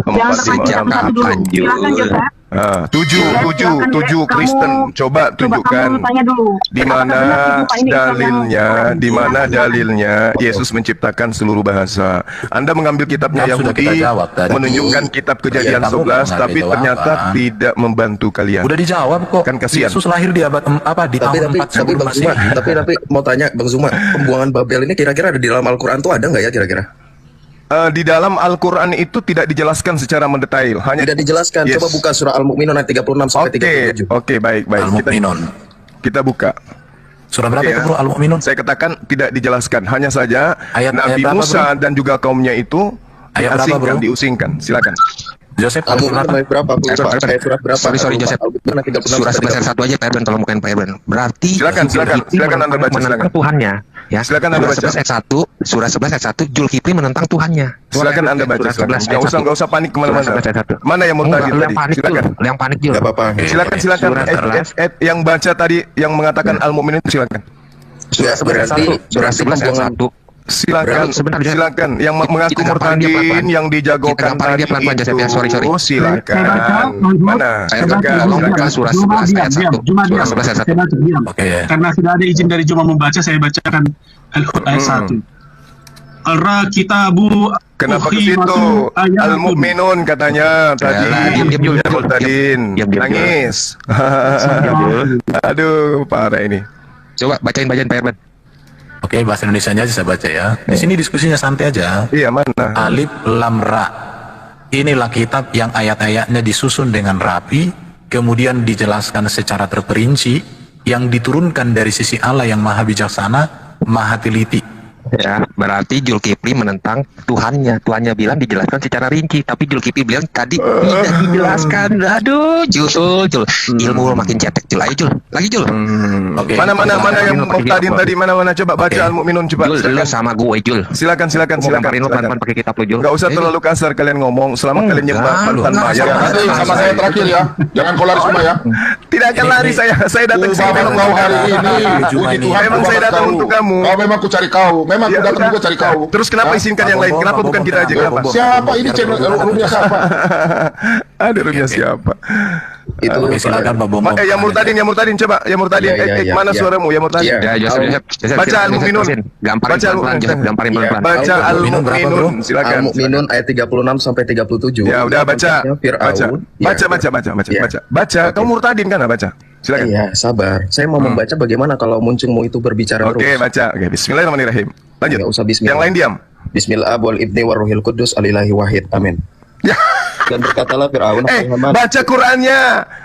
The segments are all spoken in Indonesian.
Yang Sejak satu dulu. kapan, Silakan Jul? Joseph. Tujuh Kristen. Coba tunjukkan di mana dalilnya, di mana dalilnya Yesus menciptakan seluruh bahasa. Anda mengambil kitabnya Kan sudah kita Yahudi, jawab tadi. menunjukkan kitab Kejadian Ya, kamu 11, nggak tapi ada ternyata jawaban. tidak membantu kalian. Udah dijawab kok. Kan kasihan. Yesus lahir di abad di tahun 4 tapi sebelum Bang Zuma, Masehi. tapi mau tanya Bang Zuma, pembuangan Babel ini kira-kira ada di dalam Al-Quran tuh ada nggak ya kira-kira? Di dalam Al-Quran itu tidak dijelaskan secara mendetail. Hanya Tidak dijelaskan. Yes. Coba buka surah Al-Mu'minun ayat 36 sampai 37. Oke, baik. Al-Mu'minun. Kita buka. Surah berapa Oke, itu ya. bro? Al-Mu'minun. Saya katakan tidak dijelaskan, hanya saja Ayat Nabi berapa, Musa dan juga kaumnya itu Ayat berapa, bro? diusingkan. Silakan. Joseph Al-Mu'minun ayat berapa? Ayat surat berapa? Sorry Joseph. Al-Mu'minun ayat 36 Surah sampai 11 ayat 1 aja Pak Erben, tolong bukain Pak Erben. Berarti Silakan Anda baca, silakan. Tuhannya, ya. Silakan Anda baca. Surah 11 ayat 1 Zulkifli menentang Tuhannya. Silakan Anda baca. Surah 11 ayat Nggak usah panik kemana-mana. Surah 11 ayat 1. Mana yang murtadin Yang tadi? panik Jul. Silakan. Yang panik Jul. Nggak apa-apa. Silakan. Surah 11. Yang baca tadi yang mengatakan Al-Mu'minun silakan. Surah berarti Surah 11 ayat 1. Silakan, Sebentar, silakan. Yang mengaku Kita gampangin dia murtadin, pelan-pelan. yang dijagokan Kita gampangin dia tadi pelan-pelan, Joseph, ya. itu, Sorry. silakan. Mana? Saya Silakan, tolong silakan. buka surah 11 ayat 1. Surah 11 ayat 1. Oke ya. Karena sudah ada izin dari Juma membaca, saya bacakan Al-Hud ayat 1. Al-Kitabu Kenapa ke situ? Al-Mu'minun katanya tadi. diam, Jul. Yang murtadin. Diam. Nangis. Aduh, parah ini. Coba bacain Pak Erben. Oke, bahasa Indonesianya aja saya baca ya. Di sini diskusinya santai aja. Iya, mana? Alif Lam Ra. Inilah kitab yang ayat-ayatnya disusun dengan rapi, kemudian dijelaskan secara terperinci, yang diturunkan dari sisi Allah yang maha bijaksana, maha teliti. Ya, berarti Zulkifli menentang Tuhannya. Tuhannya bilang dijelaskan secara rinci, tapi Zulkifli bilang tadi tidak dijelaskan. Aduh, Jul. Ilmu lo makin cetek, Jul. Ayo, Jul. Lagi, Jul. Oke. Mana yang murtadin tadi? Mana coba baca Oke. Al-Mu'minun coba. Jul, lo sama gue, Jul. Silakan. Mau gamparin lo pelan-pelan pakai kitab lo, Jul. Enggak usah terlalu kasar kalian ngomong. Selama kalian nyembah tanpa bayar. Nanti sama saya terakhir ya. Jangan kau lari semua ya. Tidak akan lari saya. Saya datang sini memang Kau hari ini. Juma Puji ini. Tuhan, Memang saya datang kau. untuk kamu. Kau memang ku cari kau. Memang Ya ku datang udah. juga cari kau. Terus kenapa Ya? izinkan yang lain? Kenapa bukan kita aja? Kenapa? Siapa ini channel roomnya siapa? Ada rumahnya siapa? itu Oke, silakan Pak Bom. Yang murtadin coba. Yang murtadin. Iya, Mana iya. suaramu? Yang murtadin. Iya. Ya, Joseph. Baca Al-Mu'minun. Gamparin Baca pelan-pelan, Joseph. Gamparin pelan-pelan. Baca Al-Mu'minun berapa, bro? Al-Mu'minun. Silakan. Al-Mu'minun ayat 36 sampai 37. Ya udah baca. Fir'aun. Baca. Kamu murtadin kan? Baca. Silakan. Iya, sabar. Saya mau membaca bagaimana kalau muncungmu itu berbicara Oke, terus. baca. Oke, bismillahirrahmanirrahim. Lanjut. Nggak usah bismillah. Yang lain diam. Bismillah wal ibni waruhil kudus alilahi wahid. Amin. Ya. Dan berkatalah Fir'aun, Muhammad, Baca Qurannya.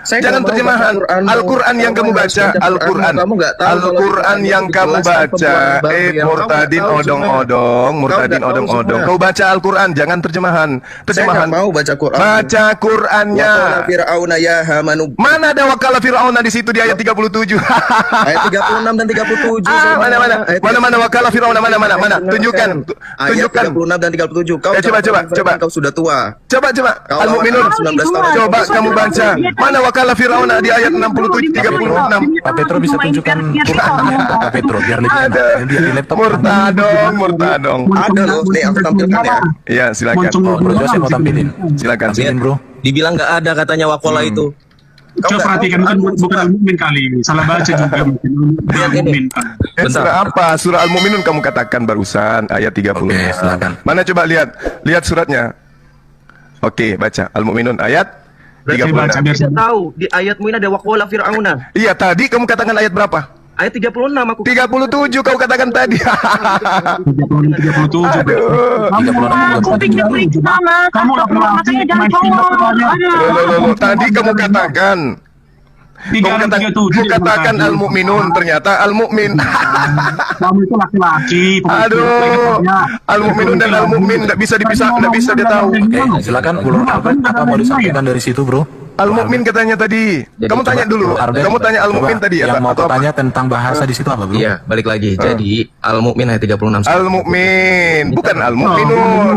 Saya Jangan nggak mau terjemahan. baca Quran. Al-Quran yang kamu baca. Al-Quran. Kamu nggak tahu kalau Al-Quran Quran yang itu kamu dijelaskan baca. pembuangan Babel. Murtadin Kamu nggak tahu odong-odong. semua. Murtadin Kau nggak tahu odong-odong. semua. Kau baca Al-Quran. Jangan terjemahan. Saya Terjemahan. nggak mau baca Quran. Baca Qurannya. Waqala Fir'aun ya Hamanu. Mana ada wakala Fir'aun di situ di ayat 37? Ayat 36 dan 37. Mana wakala Fir'aun mana? Tunjukkan. Ayat Tunjukkan. 36 dan 37. Kau Ya, coba. Kau sudah tua. Coba. Kau Al-Mu'minun. 19 tahun. Coba kamu baca. Mana wakala Fir'aun di ayat 67 36? Pak Petro bisa tunjukkan Qurannya, Pak Petro, biar lebih enak. Ada. Biar di laptop. Murtadong. Ada loh, nih aku tampilkan ya. Iya, silakan. Oh, Bro Joseph mau tampilin. Silakan. Tampilin, Bro. Dibilang nggak ada katanya wakola itu. Kau Coba nggak perhatikan, tahu, bukan Al-Mu'min kali. Salah baca juga mungkin. Lihat ini. Al-Mu'min. Surah apa? Surah Al-Mu'minun kamu katakan barusan ayat 30. Oke, silakan. Mana coba lihat suratnya. Oke, baca Al-Mu'minun ayat Saya baca 36. biar Tidak tahu di ayatmu ini ada wakola Fir'auna. Iya, tadi kamu katakan ayat berapa? Ayat 36 aku. 37 kau katakan tadi. 37. Aduh. Aku pikir sama. Kamu laki-laki main simak saja. Loh, tadi kamu katakan. Kamu katakan Al-Mu'minun, ternyata Al-Mu'min. Kamu itu laki-laki. Aduh, Al-Mu'minun dan Al-Mu'min nggak bisa dipisah, nggak bisa dia tahu. Oke, silakan Ulur Albert, apa mau disampaikan dari situ, Bro? Al-Mu'min katanya tadi. Jadi Kamu tanya dulu. Bro Arben, Kamu tanya Al-Mu'min coba tadi yang mau atau apa? tanya tentang bahasa di situ apa, Bro? Iya, balik lagi. Jadi Al-Mu'min ayat 36. Al-Mu'min, bukan Al-Mu'minun.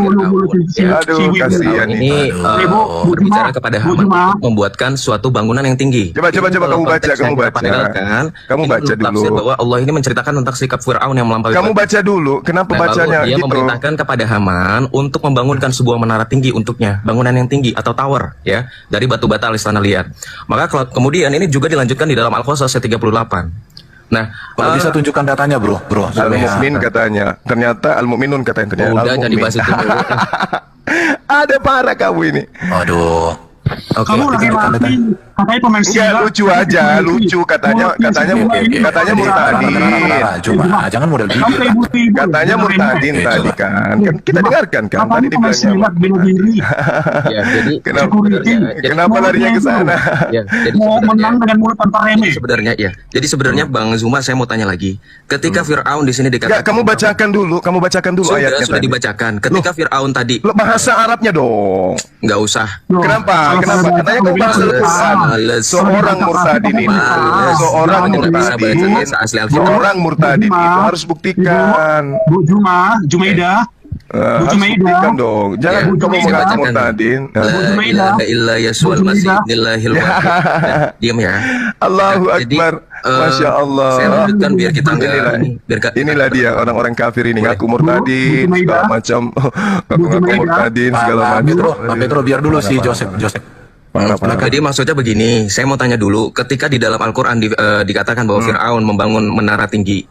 Aduh, kasihan Ini nih. berbicara kepada hamba untuk membuatkan suatu bangunan yang tinggi. Coba Ini kamu kalau baca, konteks kamu yang kita baca. paralelkan, Kamu ini baca menurut tafsir dulu. bahwa Allah ini menceritakan tentang sikap Fir'aun yang melampaui Kamu baca dulu. Kenapa Nah, bacanya lalu dia gitu? memerintahkan kepada Haman untuk membangunkan sebuah menara tinggi untuknya, bangunan yang tinggi atau tower ya, dari batu bata alias tanah liat. Maka kemudian ini juga dilanjutkan di dalam Al-Qasas ayat 38. Nah, Kalau bisa tunjukkan datanya, Bro. Al-Mu'min katanya. Ternyata Al-Mu'minun katanya. Ternyata udah jadi Al-Mu'min. bahas itu dulu. Ada parah kamu ini. Aduh. Oke. Kamu laki-laki, katanya pemain Enggak, silat. lucu aja, lucu katanya murtadin. Cuma jangan model Kamu gitu. kayak ibu-ibu. Katanya murtadin tadi kan. Kan kita dengarkan kan Kamu tadi pemain dibilangnya. silat bela diri. Ya, jadi Kenapa? Security. Kenapa larinya ke sana? ya, jadi Mau sebenarnya- menang dengan mulut tanpa remeh. sebenarnya ya. Jadi sebenarnya Bang Zuma saya mau tanya lagi. Ketika Fir'aun di sini Enggak, dikatakan kamu bacakan dulu ayatnya sudah tadi. dibacakan. Ketika Fir'aun tadi Lo bahasa Arabnya dong. nggak usah. Loh, Kenapa? kalau Kenapa? saya baca Katanya kamu bahasa Al-Quran, Al-Quran. Males. Seorang murtadin ini. Males. Seorang Kamu tidak bisa baca murtadin. bahasa asli Alkitab. Seorang murtadin Juma. itu harus buktikan. Bu Jumaidah. Bu Harus Jumaidah. buktikan dong. Jangan Ya, kamu Jumaidah. mengaku bacakan. murtadin. La Jumaidah. ilaha illa Yesus Bu Masih Jumaidah. Innillahil wahid. Diam ya. Allahu Nah, jadi, Akbar. Masya Allah. Saya lanjutkan biar kita nggak Inilah, inilah dia orang-orang kafir ini ngaku murtadin Bu segala Jumaidah. macam. Ngaku Jumaidah. murtadin segala Pak macam. Petro, biar dulu si Joseph. Jadi maksudnya begini, saya mau tanya dulu, ketika di dalam Al-Quran dikatakan bahwa Fir'aun membangun menara tinggi,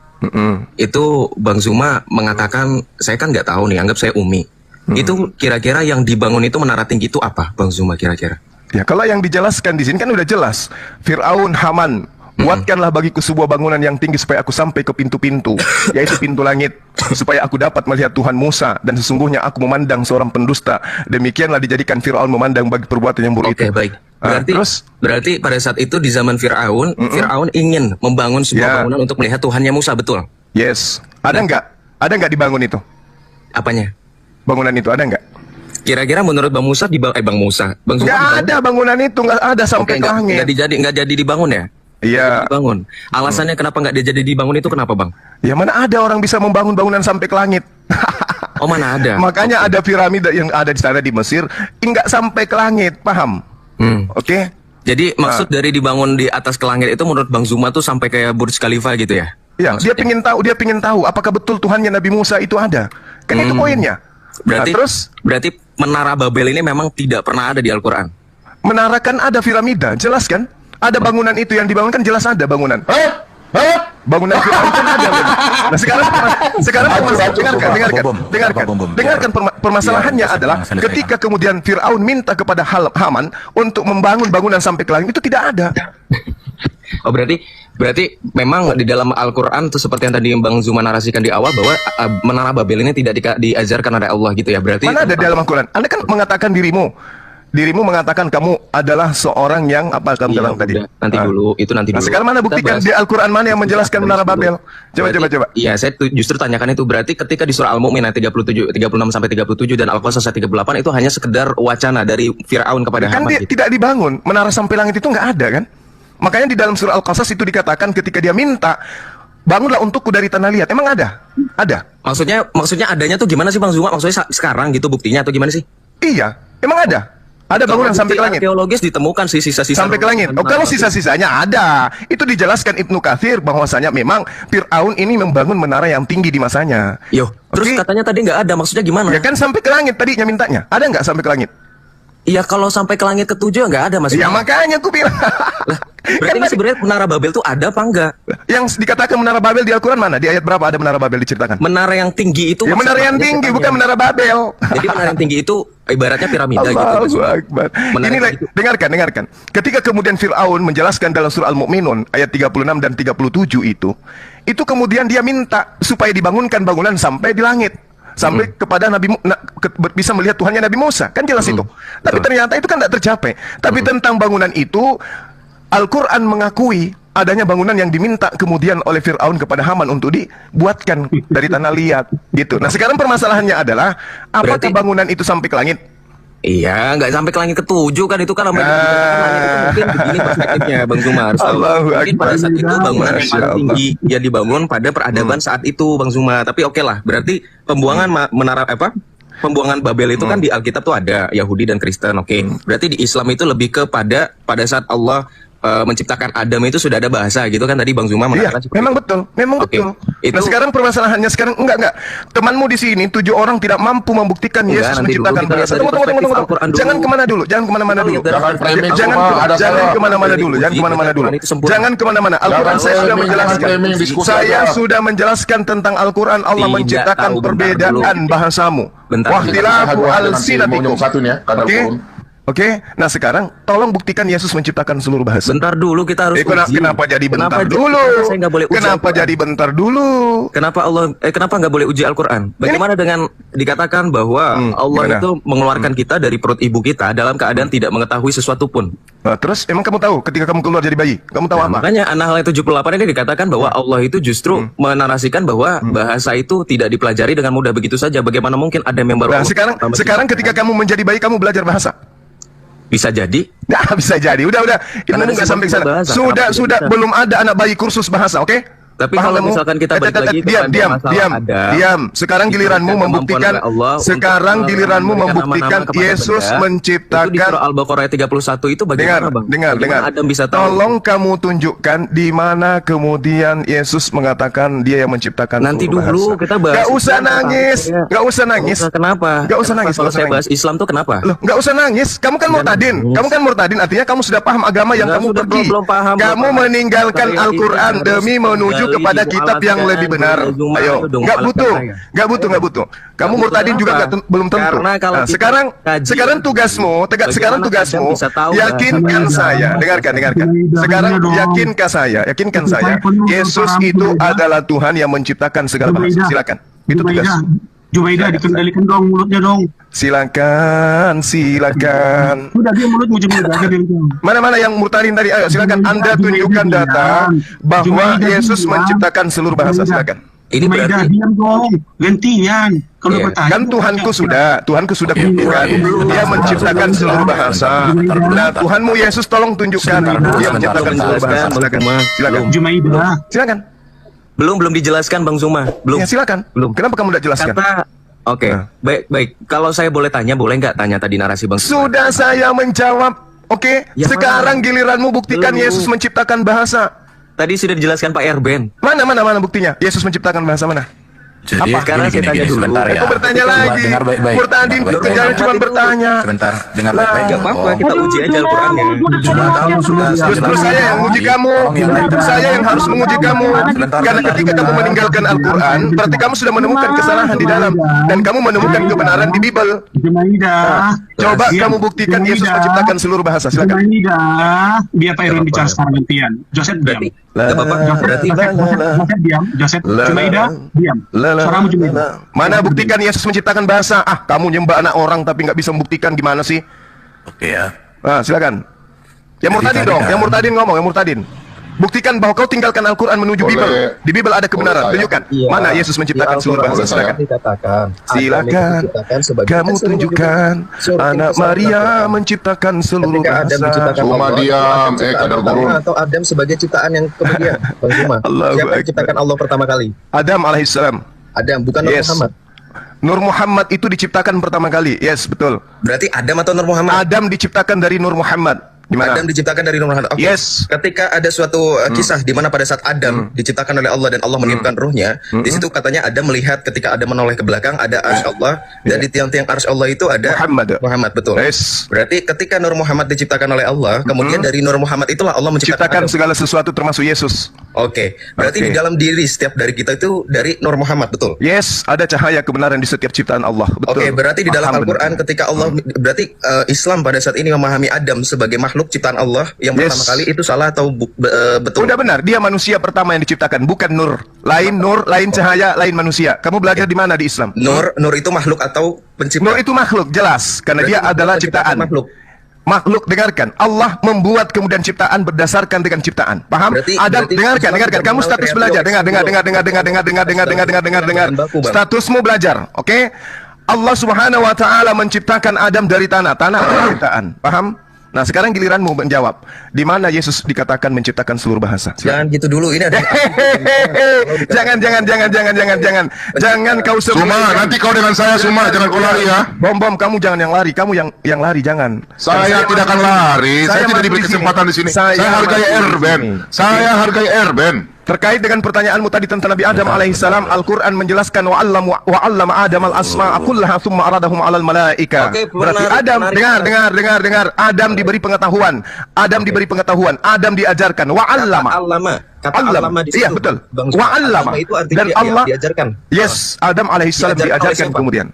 itu Bang Zuma mengatakan, saya kan nggak tahu nih, anggap saya Umi. Itu kira-kira yang dibangun itu menara tinggi itu apa, Bang Zuma kira-kira? Ya, kalau yang dijelaskan di sini kan udah jelas. Firaun, Haman, buatkanlah bagiku sebuah bangunan yang tinggi supaya aku sampai ke pintu-pintu, yaitu pintu langit, supaya aku dapat melihat Tuhan Musa, dan sesungguhnya aku memandang seorang pendusta. Demikianlah dijadikan Firaun memandang bagi perbuatan yang buruk Oke, itu. baik. Berarti pada saat itu di zaman Fir'aun, Fir'aun ingin membangun sebuah Ya. bangunan untuk melihat Tuhannya Musa, betul? Yes. Ada nggak? Ada nggak dibangun itu? Apanya? Bangunan itu ada nggak? Kira-kira menurut Bang Musa Bang Musa, Bang Zuma Nggak dibangun? ada bangunan itu, nggak ada Oke, sampai ke langit. nggak jadi dibangun ya? Iya. Dibangun. Alasannya kenapa nggak dia jadi dibangun itu kenapa, Bang? Ya mana ada orang bisa membangun bangunan sampai ke langit? Oh, mana ada? Makanya ada piramida yang ada di sana di Mesir, nggak sampai ke langit, paham? Oke? Jadi maksud dari dibangun di atas ke langit itu menurut Bang Zuma tuh sampai kayak Burj Khalifa gitu ya? Ya, dia pingin tahu apakah betul Tuhannya Nabi Musa itu ada. Kan itu poinnya. Berarti Nah, terus berarti menara Babel ini memang tidak pernah ada di Al-Qur'an. menara kan ada piramida, jelas kan? Ada bangunan itu yang dibangun kan jelas ada bangunan. Bangunan Firaun kan ada. Nah, sekarang dengarkan permasalahannya Ya, adalah selesai. ketika kemudian Firaun minta kepada Haman untuk membangun bangunan sampai ke langit itu tidak ada. Oh, berarti memang di dalam Al-Qur'an tuh seperti yang tadi Bang Zuma narasikan di awal bahwa menara Babel ini tidak diajarkan oleh Allah gitu ya. Berarti Mana ada di dalam Al-Quran? Anda kan mengatakan dirimu mengatakan kamu adalah seorang yang apa kamu Iya, bilang tadi? udah. Nanti dulu. Nah, sekarang mana Kita buktikan bahas- di Al-Quran mana yang menjelaskan menara Babel? Coba. Iya, saya justru tanyakan itu. Berarti ketika di surah Al-Mu'min ayat 36 sampai 37 dan Al-Qasas ayat 38 itu hanya sekedar wacana dari Firaun kepada Kan Haman dia gitu. tidak dibangun, menara sampai langit itu nggak ada kan? Makanya di dalam surah Al-Qasas itu dikatakan ketika dia minta bangunlah untukku dari tanah liat. Emang ada? Ada. Maksudnya adanya tuh gimana sih Bang Zuma? Maksudnya sekarang gitu buktinya atau gimana sih? Iya, emang ada. Ada bangunan sampai ke langit. Arkeologis ditemukan sih sisa-sisa Sampai ke langit. Oh, kalau sisa-sisanya ada. Itu dijelaskan Ibnu Katsir bahwasanya memang Fir'aun ini membangun menara yang tinggi di masanya. Yo, terus Oke. katanya tadi nggak ada. Maksudnya gimana? Ya kan sampai ke langit tadinya mintanya. Ada nggak sampai ke langit? Iya, kalau sampai ke langit ketujuh nggak ada Mas. Ya makanya aku bilang. Berarti ini sebenarnya menara Babel tuh ada apa enggak? Yang dikatakan menara Babel di Al-Quran mana? Di ayat berapa ada menara Babel diceritakan? Menara yang tinggi itu Ya menara yang maksudnya tinggi, katanya. bukan menara Babel. Jadi menara yang tinggi itu ibaratnya piramida gitu. Mas. Allahu Akbar. Menara Inilah, tinggi itu. dengarkan. Ketika kemudian Fir'aun menjelaskan dalam surah Al-Mu'minun ayat 36 dan 37 itu kemudian dia minta supaya dibangunkan bangunan sampai di langit. Sampai kepada bisa melihat Tuhannya Nabi Musa. Kan jelas itu. Tapi ternyata itu kan tidak tercapai. Tapi tentang bangunan itu Al-Quran mengakui adanya bangunan yang diminta kemudian oleh Fir'aun kepada Haman untuk dibuatkan dari tanah liat gitu. Nah sekarang permasalahannya adalah apakah Berarti- bangunan itu sampai ke langit? Iya, nggak sampai ke langit ketujuh kan itu kan langit itu mungkin begini perspektifnya Bang Zuma harus tahu. Mungkin pada saat itu bangunan yang paling tinggi yang dibangun pada peradaban saat itu Bang Zuma. Tapi oke lah, berarti pembuangan pembuangan Babel itu kan di Alkitab tuh ada Yahudi dan Kristen. Oke. Berarti di Islam itu lebih kepada pada saat Allah menciptakan Adam itu sudah ada bahasa gitu kan tadi Bang Zuma mengatakan Iya, memang betul, memang betul. Itu Nah sekarang permasalahannya sekarang enggak. Temanmu di sini 7 orang tidak mampu membuktikan Yesus menciptakan bahasa. Tunggu. Jangan kemana-mana dulu. Jangan framing Jangan kemana-mana dulu. Jangan kemana-mana. Al-Quran saya sudah menjelaskan. Saya sudah menjelaskan tentang Al-Quran. Allah menciptakan perbedaan bahasamu. Wahtilafu al-sinatikum. Oke, nah sekarang tolong buktikan Yesus menciptakan seluruh bahasa. Bentar dulu kita harus uji. Kenapa jadi bentar dulu? Saya nggak boleh uji Kenapa jadi bentar dulu? Kenapa nggak boleh uji Al-Quran? Bagaimana dengan dikatakan bahwa Allah gimana? itu mengeluarkan kita dari perut ibu kita dalam keadaan tidak mengetahui sesuatu pun? Nah, terus emang kamu tahu ketika kamu keluar jadi bayi, kamu tahu apa? Makanya An-Nahl ayat 78 ini dikatakan bahwa Allah itu justru menarasikan bahwa bahasa itu tidak dipelajari dengan mudah begitu saja. Bagaimana mungkin ada yang baru? Nah, sekarang ketika kamu menjadi bayi kamu belajar bahasa. Bisa jadi. Nah, bisa jadi. Udah. Ilmu nggak sampai sana. Sudah. Belum ada anak bayi kursus bahasa, oke? Tapi kalau misalkan kita balik lagi diam. Sekarang giliranmu membuktikan. Sekarang giliranmu membuktikan Yesus menciptakan. Itu di surah Al-Baqarah ayat 31 itu bagaimana, Bang? Dengar. Adam bisa tahu? Tolong kamu tunjukkan di mana kemudian Yesus mengatakan Dia yang menciptakan. Nanti dulu bahasa. kita bahas. Gak usah nangis. Kenapa? Gak usah nangis. Kalau saya bahas Islam tuh kenapa? Loh, gak usah nangis. Kamu kan murtadin. Artinya kamu sudah paham agama yang kamu pergi. Kamu meninggalkan Al-Quran demi menuju kepada kitab yang lebih benar. Ayo, nggak butuh. Kamu murtadin juga belum tentu. Nah, sekarang tugasmu, yakinkan saya. Dengarkan. Sekarang yakinkan saya. Yesus itu adalah Tuhan yang menciptakan segala bahasa. Silakan. Itu tugas. Jumaidah dikendalikan dong mulutnya dong. Silakan. Sudah dia mulutmu Jumaidah. Mana yang murtadin tadi? Ayo silakan Anda tunjukkan data bahwa Yesus menciptakan seluruh bahasa. Silakan. Ini berarti diam dong. Gantian. Kalau bertanya kan Tuhanku sudah buktikan Dia menciptakan seluruh bahasa. Nah, Tuhanmu Yesus tolong tunjukkan Dia menciptakan seluruh bahasa. Silakan. Jumaidah. Silakan. Belum dijelaskan Bang Zuma. Belum. Ya silakan. Belum. Kenapa kamu tidak jelaskan? Oke. Baik. Kalau saya boleh tanya, boleh nggak tanya tadi narasi Bang Zuma? Sudah saya menjawab. Oke. Ya, sekarang giliranmu buktikan Yesus menciptakan bahasa. Tadi sudah dijelaskan Pak Erben. Mana buktinya? Yesus menciptakan bahasa mana? Jadi Sekarang saya tanya dulu. sebentar ya. Aku bertanya lagi. Dengar baik-baik. Murtadin jangan cuma bertanya. Sebentar, dengar baik-baik. Gak apa-apa, kita uji aja Al-Qurannya. Justru saya yang menguji kamu. Saya yang harus menguji kamu. Karena ketika kamu meninggalkan Al-Quran, berarti kamu sudah menemukan kesalahan di dalam. Dan kamu menemukan kebenaran di Bible. Jumaidah. Coba kamu buktikan Yesus menciptakan seluruh bahasa. Silakan. Jumaidah. Biar Pak Erwin bicara sekarang gantian. Joseph diam. Gak apa-apa. Berarti Joseph diam. Joseph. Jumaidah diam. Suaramu Jumaidah. Mana buktikan Yesus menciptakan bahasa? Kamu nyembah anak orang tapi nggak bisa membuktikan, gimana sih? Oke ya. Nah, silakan. Yang murtadin tadi dong, kan- yang murtadin ngomong, yang murtadin. Buktikan bahwa kau tinggalkan Al-Quran menuju Boleh. Bible. Di Bible ada kebenaran. Boleh, Tunjukkan. Iya. Mana Yesus menciptakan Di seluruh bahasa. Al-Quran Silakan. dikatakan, Silakan. Adam itu diciptakan sebagai- Kamu kan tunjukkan seluruh anak kisah Maria Al-Quran. menciptakan seluruh Ketika Adam bahasa. diciptakan Cuma Allah, diam, Adam ciptaan kadar pertama gurun. atau Adam sebagai ciptaan yang kemudian Bang Zuma, Allahu siapa yang Akbar. ciptakan Allah pertama kali? Adam alaihissalam. Adam, bukan Nabi Yes. Muhammad. Nur Muhammad itu diciptakan pertama kali. Yes, betul. berarti Adam atau Nur Muhammad? Adam diciptakan dari Nur Muhammad. Gimana? Adam diciptakan dari Nur Muhammad. Oke. Yes. Ketika ada suatu kisah di mana pada saat Adam diciptakan oleh Allah dan Allah meniupkan ruhnya, di situ katanya Adam melihat ketika Adam menoleh ke belakang ada arsy Allah dan di tiang-tiang arsy Allah itu ada Muhammad. betul. Yes. Berarti ketika Nur Muhammad diciptakan oleh Allah, kemudian dari Nur Muhammad itulah Allah menciptakan Ciptakan Adam. segala sesuatu termasuk Yesus. Oke. Berarti Oke. di dalam diri setiap dari kita itu dari Nur Muhammad, betul? Yes, ada cahaya kebenaran di setiap ciptaan Allah. Betul. Oke, berarti di dalam Paham Al-Quran benar. ketika Allah berarti Islam pada saat ini memahami Adam sebagai makhluk ciptaan Allah yang Yes. pertama kali itu salah atau betul? Udah benar, dia manusia pertama yang diciptakan, bukan nur. Lain cahaya, lain manusia. Kamu belajar di mana di Islam? Nur itu makhluk atau pencipta? Nur itu makhluk, jelas, karena Berarti dia adalah penciptaan ciptaan. makhluk. Makhluk, dengarkan. Allah membuat kemudian ciptaan berdasarkan dengan ciptaan. Paham? Berarti Dengarkan. Islam Kamu mengenal status kreatif belajar. ex nihilo. Dengar. Bahan baku, Bang. Statusmu belajar, oke? Allah Subhanahu wa taala menciptakan Adam dari tanah penciptaan. Paham? Nah, sekarang giliranmu menjawab. Di mana Yesus dikatakan menciptakan seluruh bahasa? Jangan gitu dulu, ini ada Jangan kau sebut. Suma, nanti kau dengan saya Suma, jangan kau lari ya. Bom, kamu jangan yang lari, kamu yang lari jangan. Saya tidak akan lari, saya tidak diberi kesempatan di sini. Saya hargai Erben. Saya hargai Erben. Terkait dengan pertanyaanmu tadi tentang Nabi Adam alaihissalam, Al-Quran menjelaskan wa 'allama Adam al-asma'a kullaha thumma aradahum 'alal malaika. Berarti Adam, dengar. Adam diberi pengetahuan. Adam diajarkan. Wa 'allama. Kata allama di situ. Iya, betul. Bang, Wa 'allama. itu artinya Dan Allah diajarkan. Yes, Adam alaihissalam diajarkan kemudian.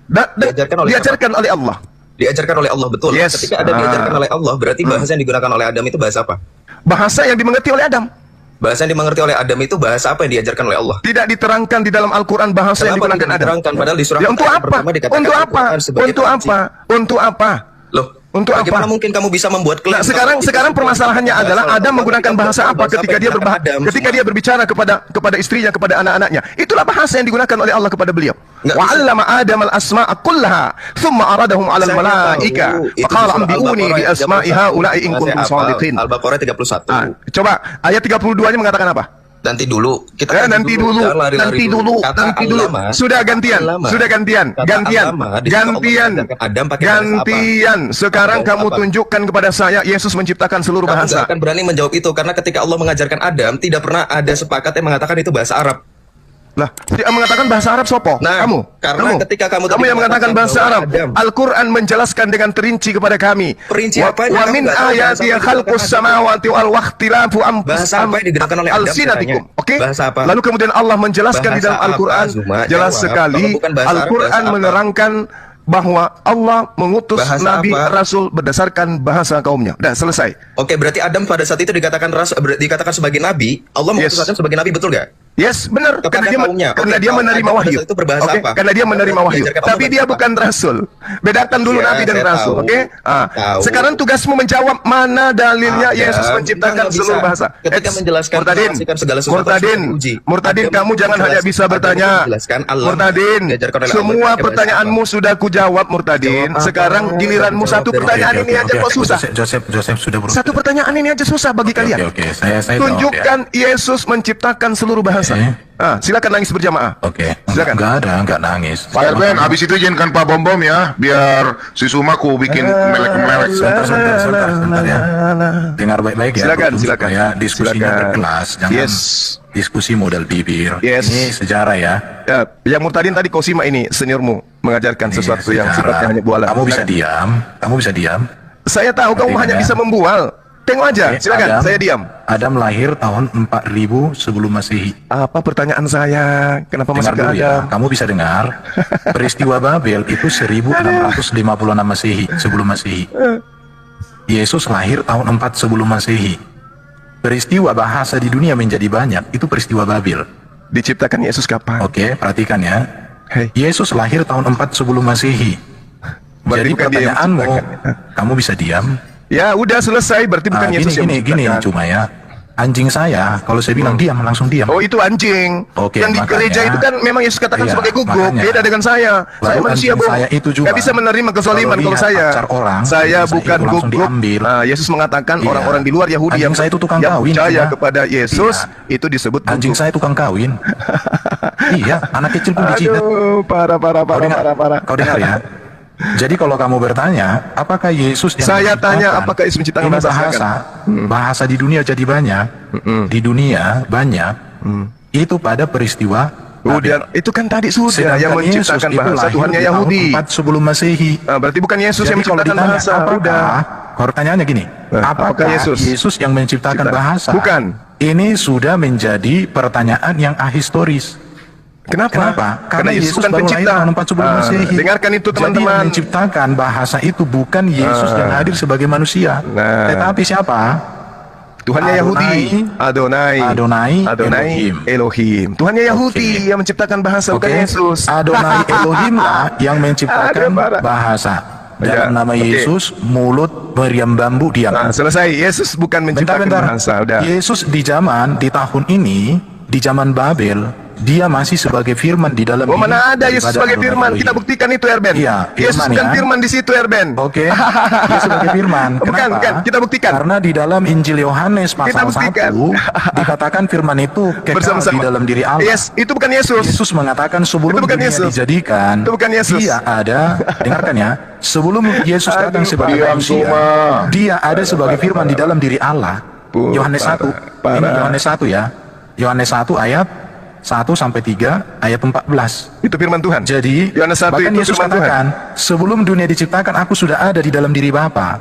Diajarkan oleh Allah. Diajarkan oleh Allah, betul. Yes. Ketika ada diajarkan oleh Allah, berarti bahasa yang digunakan oleh Adam itu bahasa apa? Bahasa yang dimengerti oleh Adam. Bahasa yang dimengerti oleh Adam itu bahasa apa yang diajarkan oleh Allah? Tidak diterangkan di dalam Al-Quran bahasa yang digunakan Adam. Diterangkan padahal di surah Ya, untuk ayat apa? pertama dikatakan Untuk apa? Al-Quran sebagai Untuk kunci. apa? Untuk apa? Loh, Untuk bagaimana apa? mungkin kamu bisa membuat klaim? Nah, sekarang permasalahannya adalah Adam menggunakan bahasa apa ketika dia berbicara kepada istrinya, kepada anak-anaknya. Itulah bahasa yang digunakan oleh Allah kepada beliau. Nggak Wa bisa. 'allama Adam al-asma'a kullaha thumma aradahum 'alal Saya malaika. tahu, itu Faqala di surah anbi'uni bi Al-Baqarah asma'i 31. haula'i in kuntum Saya hafal. shadiqin. Al-Baqarah 31. Coba ayat 32-nya mengatakan apa? Nanti dulu. Nanti dulu. Kata allama, Sudah gantian. allama. Gantian. Kata allama, di situ Allah mengajarkan Adam pakai bahasa apa? Gantian. Sekarang Bahasa kamu apa? tunjukkan kepada saya Yesus menciptakan seluruh Kamu bahasa. nggak akan berani menjawab itu karena ketika Allah mengajarkan Adam tidak pernah ada sepakat yang mengatakan itu bahasa Arab. Lah, dia mengatakan bahasa Arab sopo? Nah, kamu. karena ketika kamu tadi yang mengatakan bahasa bahwa Arab. Adam. Al-Quran menjelaskan dengan terinci kepada kami. Perinci Wa- apa? Wa Kamu min nggak tahu ayati bahasa apa khalqus yang samawati wal waqtilafu Bahasa apa yang digunakan oleh Adam alsinatikum. caranya? Oke? Bahasa apa? Lalu kemudian Allah menjelaskan di dalam Bahasa Al-Quran apa, Zuma? jelas Jawab. sekali. Kalau bukan bahasa Arab, Al-Quran bahasa apa? menerangkan bahwa Allah mengutus Bahasa Nabi apa? Rasul berdasarkan bahasa kaumnya. Dan selesai. Oke, berarti Adam pada saat itu dikatakan sebagai nabi. Allah mengutus Yes. Adam sebagai nabi, betul nggak? Yes, benar. Kepada kaumnya. Karena Oke, dia kalau menerima Adam wahyu. itu berbahasa Oke, apa? karena dia menerima Adam wahyu. diajarkan Allah Tapi dia bahasa bukan rasul. Bedakan dulu Ya, nabi dan saya rasul. tahu. Oke? Tahu. Sekarang tugasmu menjawab mana dalilnya Adam, Yesus menciptakan nggak bisa. seluruh bahasa. Ketika menjelaskan menjelaskan segala sesuatu Murtadin, harus diuji. Murtadin, Adam kamu jangan hanya menjelaskan- bisa Adam bertanya. menjelaskan Allah Murtadin, diajarkan oleh Allah semua pakai bahasa pertanyaanmu sudah kujawab, Murtadin. Jawab apa? Sekarang giliranmu Jawab satu dari- pertanyaan Oke, ini oke, aja oke. kok susah. Joseph sudah berusaha. Satu pertanyaan ini aja susah bagi kalian. Oke, saya jawab ya. Tunjukkan Yesus menciptakan seluruh bahasa. Silakan nangis berjamaah. Oke, Silakan. enggak nangis. Pak Erben, habis itu izinkan Pak Bom Bom ya, biar si Sumaku bikin melek-melek. Sebentar ya. Dengar baik-baik ya. Silakan, Bro, silakan. supaya diskusinya Silakan. berkelas, jangan Yes. diskusi modal bibir. Yes. Ini sejarah ya. Ya, yang Murtadin tadi kau simak ini seniormu mengajarkan Ini sesuatu yang sejarah. sifatnya hanya bualan. Kamu bisa diam. Saya tahu kamu Ngerti, hanya ya? bisa membual. Tengok aja, Oke, silakan. Adam. Saya diam. Adam lahir tahun 4000 sebelum Masehi. Apa pertanyaan saya? Kenapa masih Dengar ke dulu Adam? ya, kamu bisa dengar. Peristiwa Babel itu 1656 Masehi, sebelum Masehi. Yesus lahir tahun 4 sebelum Masehi. Peristiwa bahasa di dunia menjadi banyak, itu peristiwa Babel. Diciptakan Yesus kapan? Oke, perhatikan ya. Hei. Yesus lahir tahun 4 sebelum Masehi. Berarti Jadi bukan dia yang pertanyaanmu, menciptakan. kamu bisa diam? Ya, udah selesai. Berarti bukan Yesus yang Gini, menciptakan. cuma ya. Anjing saya, kalau saya bilang diam, langsung diam. Oh, itu anjing. Oke, yang di makanya- gereja itu kan memang Yesus katakan Iya, sebagai guguk. makanya. Beda dengan saya. Saya Lalu manusia, anjing Bung. saya itu juga. Nggak bisa menerima kezaliman Kalau kalau lihat saya. pacar orang, Saya anjing saya bukan itu langsung guguk. diambil. Nah, Yesus mengatakan Iya. orang-orang di luar Yahudi Anjing saya itu tukang yang kawin, percaya ya. kepada Yesus Iya. itu disebut Anjing guguk. saya tukang kawin. Iya, anak kecil pun dijilat. Aduh, parah. Kau dengar ya? Jadi kalau kamu bertanya, apakah Yesus yang Saya tanya, menciptakan? apakah Yesus menciptakan Ini bahasa? bahasa, bahasa di dunia jadi banyak, di dunia banyak, itu pada peristiwa Kemudian itu kan tadi sudah Sedangkan yang menciptakan Yesus itu bahasa lahir Tuhannya di tahun Yahudi. 4 sebelum Masehi. Nah, berarti bukan Yesus yang Jadi kalau menciptakan ditanya, bahasa. apakah, Udah. kalau pertanyaannya gini, apakah apakah Yesus? Yesus yang menciptakan Cipta. bahasa? Bukan. Ini sudah menjadi pertanyaan yang ahistoris. Kenapa? Karena Yesus bukan baru lahir pencipta. tahun 4 sebelum Masehi. Dengarkan itu Jadi teman-teman. yang menciptakan bahasa itu bukan Yesus yang hadir sebagai manusia. Nah. Tetapi siapa? Tuhannya Yahudi. Adonai. Elohim. Tuhannya Yahudi yang menciptakan bahasa, bukan Yesus. Adonai Elohim lah yang menciptakan Aduh, parah. bahasa. Ya, Dalam nama oke. Yesus, mulut meriam bambu diam. Nah, selesai. Yesus bukan menciptakan Bentar-bentar. bahasa. Udah. Yesus di tahun ini, di zaman Babel, dia masih sebagai firman di dalam Oh, mana ada diri Yesus daripada sebagai Adonai firman? Elohim. Kita buktikan itu, Erben. Iya, Yesus firman, bukan ya. firman di situ, Erben. Oke, dia sebagai firman. Bukan, Kenapa? bukan. Kita buktikan. Karena di dalam Injil Yohanes Kita pasal buktikan. 1 dikatakan firman itu kekal Bersama-sama. di dalam diri Allah. Yes, itu bukan Yesus. Yesus mengatakan sebelum Itu bukan dunia Yesus. dijadikan, Itu bukan Yesus. dia ada, dengarkan ya, sebelum Yesus datang sebagai diam manusia, semua. dia ada sebagai firman di dalam diri Allah. Yohanes 1, ini Yohanes 1 ya, Yohanes 1 ayat 1 sampai 3 ayat 14. Itu firman Tuhan. Jadi Yohanes 1 bahkan itu Yesus firman Tuhan. katakan, sebelum dunia diciptakan aku sudah ada di dalam diri Bapa.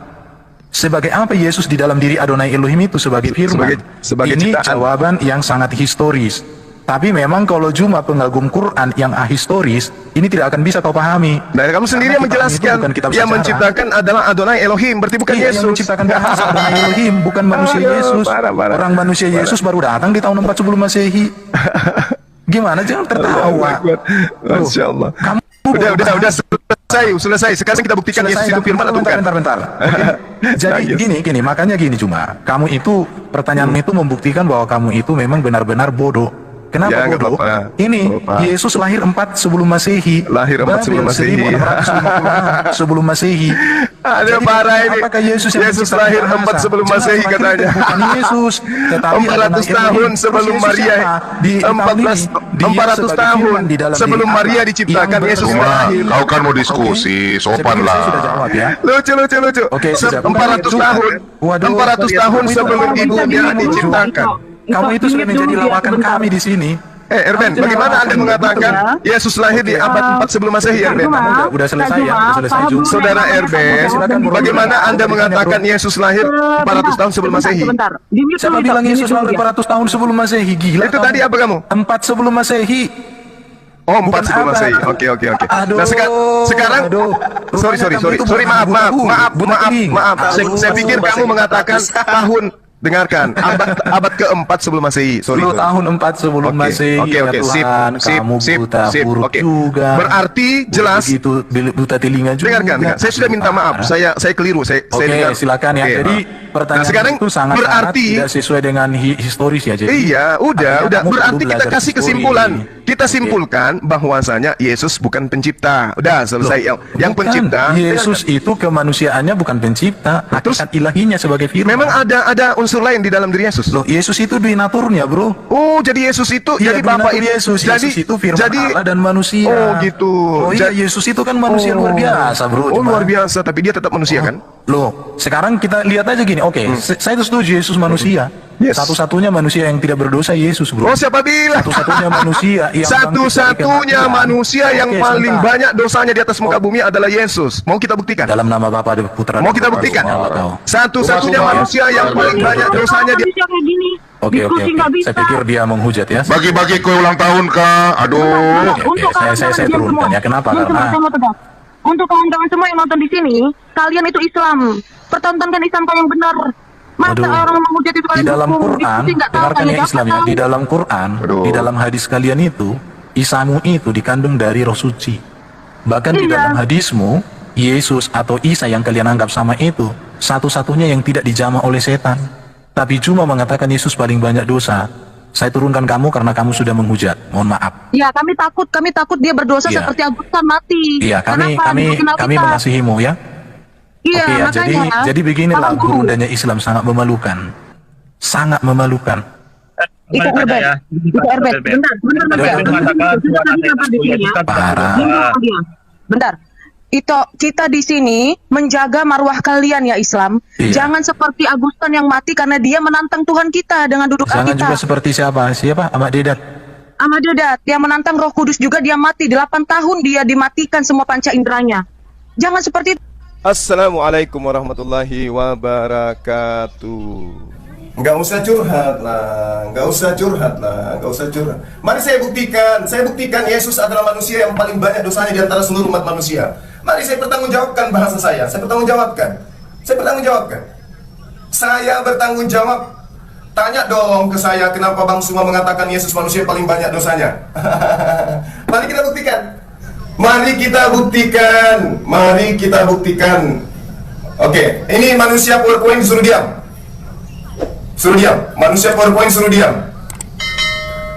Sebagai apa Yesus di dalam diri Adonai Elohim itu sebagai firman? Sebagai Ini ciptaan. jawaban yang sangat historis. Tapi memang kalau cuma pengagum Quran yang ahistoris, ini tidak akan bisa kau pahami. Nah, kamu sendiri yang Karena kitab itu menjelaskan bukan kitab yang sejarah. menciptakan adalah Adonai Elohim, berarti bukan Iya, yang Yesus. menciptakan bahasa Adonai Elohim, bukan manusia Aduh, Yesus. parah. Orang manusia Yesus baru datang di tahun 4 sebelum Masehi. Gimana, jangan tertawa. Masya Allah. Kamu Udah selesai. Sekarang kita buktikan Yesus itu firman atau bukan? Bentar. Oke. Jadi gini, makanya gini cuma. Kamu itu, pertanyaanmu itu membuktikan bahwa kamu itu memang benar-benar bodoh. Kenapa Ya, nggak bodoh? apa-apa. Ini, Nggak apa-apa. Yesus lahir 4 sebelum Masehi. Lahir 4 sebelum Babel Masehi. 1656 sebelum Masehi. Ada Jadi, parah ini. apakah Yesus yang Yesus menciptakan lahir bahasa? 4 sebelum Jelas, Masehi makin katanya. bukan Yesus, tetapi 400 Adonai tahun Elohim. sebelum Terus Yesus Maria. siapa? Di tahun 14 ini, dia 400 sebagai tahun firman di dalam sebelum diri Maria Allah diciptakan, yang Yesus bersama. lahir. Kau kan mau diskusi, sopan Saya sudah lah. jawab ya. Lucu. Oke, sudah. 400 tahun. Waduh, 400 tahun sebelum ibunya diciptakan. Kamu itu sudah menjadi lawakan kami di sini. Erben, bagaimana Anda mengatakan Yesus lahir di abad 4 sebelum Masehi, Erben? Udah selesai ya, udah selesai juga. Saudara Erben, bagaimana Anda mengatakan Yesus lahir 400 tahun sebelum Masehi? Siapa bilang Yesus lahir 400 tahun sebelum Masehi? Gila Itu kamu. tadi apa kamu? 4 sebelum Masehi. Oh, 4 Bukan sebelum abad. Masehi. Oke. Aduh, Nah, sekarang aduh. sorry, Rupanya kamu itu maaf. buta teling. Saya pikir kamu mengatakan tahun. Dengarkan, abad ke-4 sebelum Masehi. Sorry. Lu tahun 4 sebelum Masehi. Oke, ya Tuhan, kamu buta huruf Oke. juga. Berarti jelas. Begitu buta telinga juga. Dengarkan. Saya sudah minta maaf. Saya keliru. Saya Oke, dengar. silakan ya. Oke, Jadi maaf. pertanyaan Nah, sekarang itu sangat berarti tidak sesuai dengan historis ya. Jadi iya, udah. artinya kamu Berarti perlu kita belajar kasih histori. kesimpulan. Kita Oke. simpulkan bahwasanya Yesus bukan pencipta. Udah selesai. Yang Bukan. pencipta. Yesus itu kemanusiaannya bukan pencipta, hakikat ilahinya sebagai firman. Memang ada unsur lain di dalam diri Yesus. Loh, Yesus itu duinaturnya, bro. Oh, jadi Yesus itu Iya, jadi Bapak duinatur itu. Yesus. Yesus itu firman Allah dan manusia. Oh, gitu. Oh iya, Yesus itu kan manusia luar biasa, bro. Oh, Cuma- luar biasa, tapi dia tetap manusia kan? Loh, sekarang kita lihat aja gini. Oke, saya itu setuju Yesus manusia. Yes. Satu-satunya manusia yang tidak berdosa Yesus, bro. Oh, siapa bilang? Satu-satunya manusia yang Satu-satunya manusia yang Oke, paling sebentar. banyak dosanya di atas muka bumi adalah Yesus. Mau kita buktikan? Dalam nama Bapa dan Putra. Mau dan kita Roh buktikan? Kudus, Allah tahu. Satu-satunya manusia yang paling banyak dosanya di Oke. Saya pikir dia menghujat ya. Bagi-bagi kue ulang tahun kak. Aduh. Oke, saya turunkan ya. Kenapa? Karena Untuk kawan-kawan semua yang nonton di sini, kalian itu Islam. Pertontonkan Islam yang benar. Masa Waduh. orang menghujat itu di kalian dalam dukung? Quran, Diskusi nggak tahu, dengarkan kalian ya dapat Islam ya. tahu. Di dalam Quran, di dalam hadis kalian itu, Isamu itu dikandung dari roh suci. Bahkan di Iya. dalam hadismu, Yesus atau Isa yang kalian anggap sama itu, satu-satunya yang tidak dijamah oleh setan. Tapi cuma mengatakan Yesus paling banyak dosa. Saya turunkan kamu karena kamu sudah menghujat. Mohon maaf. Ya, kami takut dia berdosa Iya. seperti Agustan mati. Iya, kami Kenapa? Dia kenal kami kita. mengasihimu ya. Iya, Oke ya, makanya. jadi beginilah Pahamku. gurundanya Islam sangat memalukan. Sangat memalukan. Itu Erben. Itu Erben. Bentar. Parah. Bentar. Itu kita di sini menjaga marwah kalian ya Islam. Iya. Jangan seperti Agustan yang mati karena dia menantang Tuhan kita dengan duduk Jangan kita. juga seperti siapa? Siapa? Ahmad Dedat. Ahmad Dedat yang menantang Roh Kudus juga dia mati 8 tahun dia dimatikan semua panca inderanya. Jangan seperti itu. Assalamualaikum warahmatullahi wabarakatuh. Nggak usah curhat lah, nggak usah curhat. Mari saya buktikan Yesus adalah manusia yang paling banyak dosanya di antara seluruh umat manusia. Mari saya pertanggungjawabkan bahasa saya bertanggung jawab. Tanya dong ke saya, kenapa Bang Suma mengatakan Yesus manusia paling banyak dosanya? Mari kita buktikan. Oke, ini manusia PowerPoint suruh diam. Manusia PowerPoint suruh diam.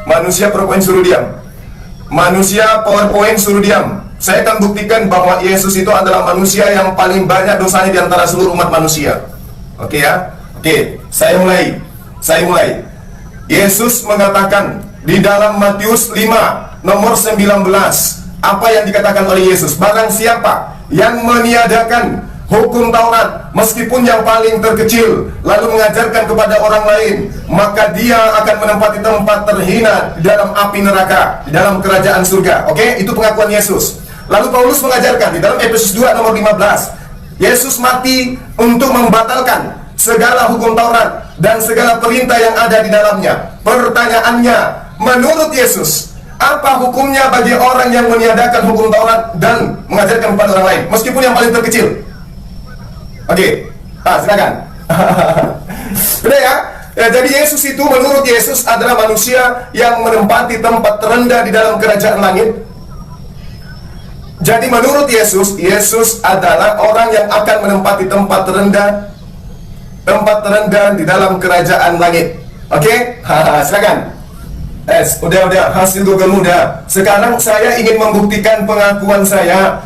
Manusia PowerPoint suruh diam. Manusia PowerPoint suruh diam. Saya akan buktikan bahwa Yesus itu adalah manusia yang paling banyak dosanya di antara seluruh umat manusia. Oke ya? Oke, saya mulai. Yesus mengatakan di dalam Matius 5 nomor 19, apa yang dikatakan oleh Yesus? Barang siapa yang meniadakan hukum Taurat, meskipun yang paling terkecil, lalu mengajarkan kepada orang lain, maka dia akan menempati tempat terhina di dalam api neraka, di dalam kerajaan surga. Oke, itu pengakuan Yesus. Lalu Paulus mengajarkan di dalam Efesus 2 nomor 15, Yesus mati untuk membatalkan segala hukum Taurat dan segala perintah yang ada di dalamnya. Pertanyaannya, menurut Yesus, apa hukumnya bagi orang yang meniadakan hukum Taurat dan mengajarkan kepada orang lain, meskipun yang paling terkecil? Oke, silakan. Udah ya? Jadi Yesus itu, menurut Yesus, adalah manusia yang menempati tempat terendah di dalam kerajaan langit. Jadi menurut Yesus, Yesus adalah orang yang akan menempati tempat terendah di dalam kerajaan langit. Oke? Silakan. Udah, hasil Google muda. Sekarang saya ingin membuktikan pengakuan saya.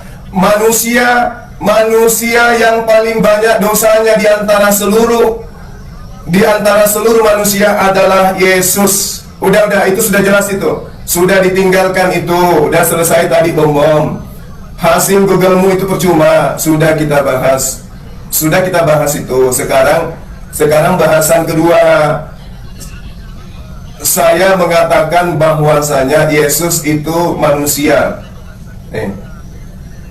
Manusia yang paling banyak dosanya di antara seluruh manusia adalah Yesus. Udah, itu sudah jelas itu. Sudah ditinggalkan itu. Udah selesai tadi bom. Hasil Google-mu itu percuma. Sudah kita bahas itu. Sekarang bahasan kedua. Saya mengatakan bahwasanya Yesus itu manusia.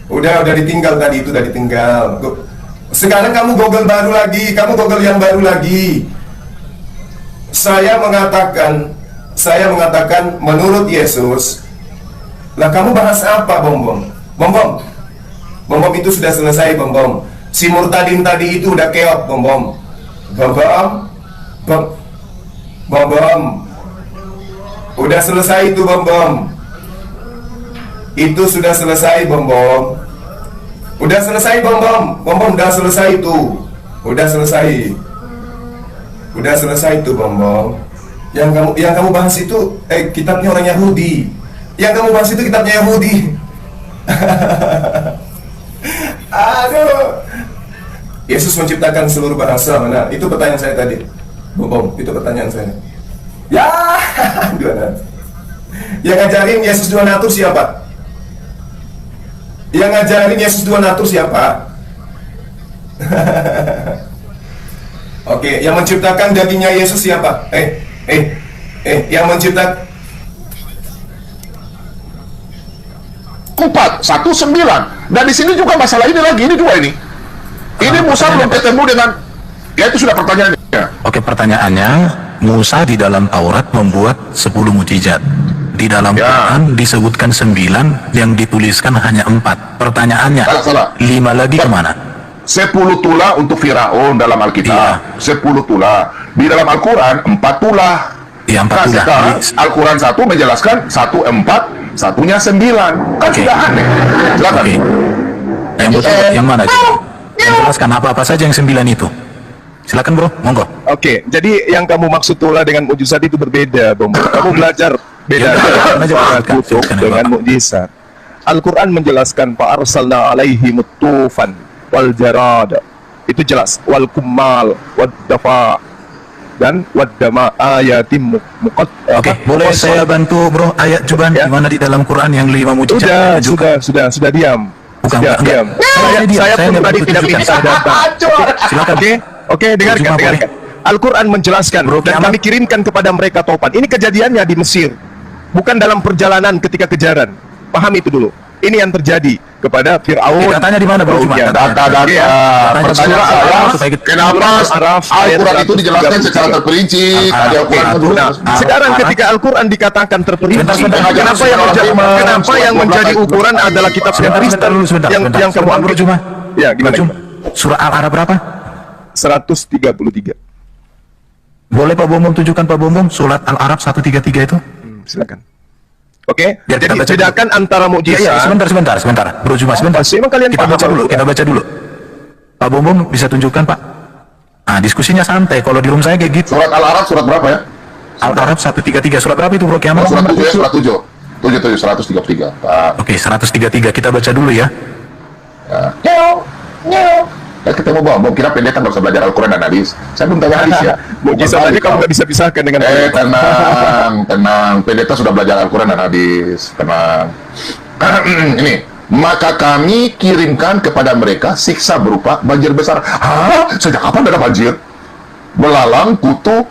Udah ditinggal tadi, itu udah ditinggal. Sekarang kamu Google yang baru lagi. Saya mengatakan menurut Yesus. Lah kamu bahas apa, Bom? Bom itu sudah selesai, Bom. Si Murtadin tadi itu udah keok, Bom. Udah selesai itu, Bom. Itu sudah selesai, Bom. Udah selesai, Bom. Udah selesai itu. Udah selesai itu, Bom. Yang kamu bahas itu kitabnya orang Yahudi. Yang kamu bahas itu kitabnya Yahudi. Aduh. Yesus menciptakan seluruh bahasa. Mana? Itu pertanyaan saya tadi. Bom, itu pertanyaan saya. Ya, yang ngajarin Yesus dua natur siapa? Oke, yang menciptakan dagingnya Yesus siapa? Yang menciptakan 4:1-9. Dan di sini juga masalah ini lagi, ini dua ini. Ini Musa belum ketemu dengan, ya itu sudah pertanyaannya. Oke, pertanyaannya, Musa di dalam Taurat membuat 10 mukjizat. Di dalam Quran disebutkan 9, yang dituliskan hanya 4. Pertanyaannya, Salah. 5 lagi kemana? 10 tulah untuk Firaun dalam Alkitab. 10 tulah. Di dalam Al-Quran 4 tulah. Iya, 4 tulah. Sekarang Al-Quran 1 menjelaskan 1 4, satunya 9. Kan sudah aneh. Silakan. Yang betul, yang mana? Yang jelaskan apa-apa saja yang 9 itu. Silakan, Bro, monggo. Oke, jadi yang kamu maksud tulah dengan mukjizat itu berbeda, Bom. Kamu belajar beda kutub dengan mukjizat. Al-Quran menjelaskan fa'arsalna alaihim tufan wal jarad. Itu jelas, wal kummal wad dafa dan wad dama ayatim muqad. Oke, boleh saya bantu, Bro, ayat cobaan di mana di dalam Quran yang 5 mukjizat? Sudah diam. Bukan, diam. Saya pun tadi tidak minta data. Silakan. Oke, dengarkan. Al-Quran menjelaskan dan kami kirimkan kepada mereka topan. Ini kejadiannya di Mesir, bukan dalam perjalanan ketika kejaran. Paham itu dulu. Ini yang terjadi kepada Fir'aun. Datanya di mana, Bro? Data. Pertanyaan saya, kenapa Al-Quran itu dijelaskan secara terperinci? Sekarang ketika Al-Quran dikatakan terperinci, kenapa yang menjadi ukuran adalah kitab Kristen yang kamu ambil? Ya, gimana? Surah Al-Araf berapa? 133. Boleh Pak Bombong tunjukkan, Pak Bombong, surat Al-Araf 133 itu? Silakan. Oke, biar jadi bedakan antara mukjizat. Ya, sebentar. Bro Juma, sebentar. Kita baca dulu. Pak Bombong bisa tunjukkan, Pak? Nah, diskusinya santai. Kalau di room saya kayak gitu. Surat Al-Araf surat berapa ya? Al-Araf 133. Surat berapa itu Bro Kiamat? Surat 7 ya, surat 7. 133. Pak. Oke, 133 kita baca dulu ya. Kan ketemu bom kira pendeta nggak bisa belajar Al-Quran dan hadis. Saya belum tanya hadis ya. Mukjizat aja kamu nggak bisa pisahkan dengan tenang. Pendeta sudah belajar Al-Quran dan hadis. Tenang. Ini. Maka kami kirimkan kepada mereka siksa berupa banjir besar. Hah? Sejak kapan ada banjir? Belalang, kutu.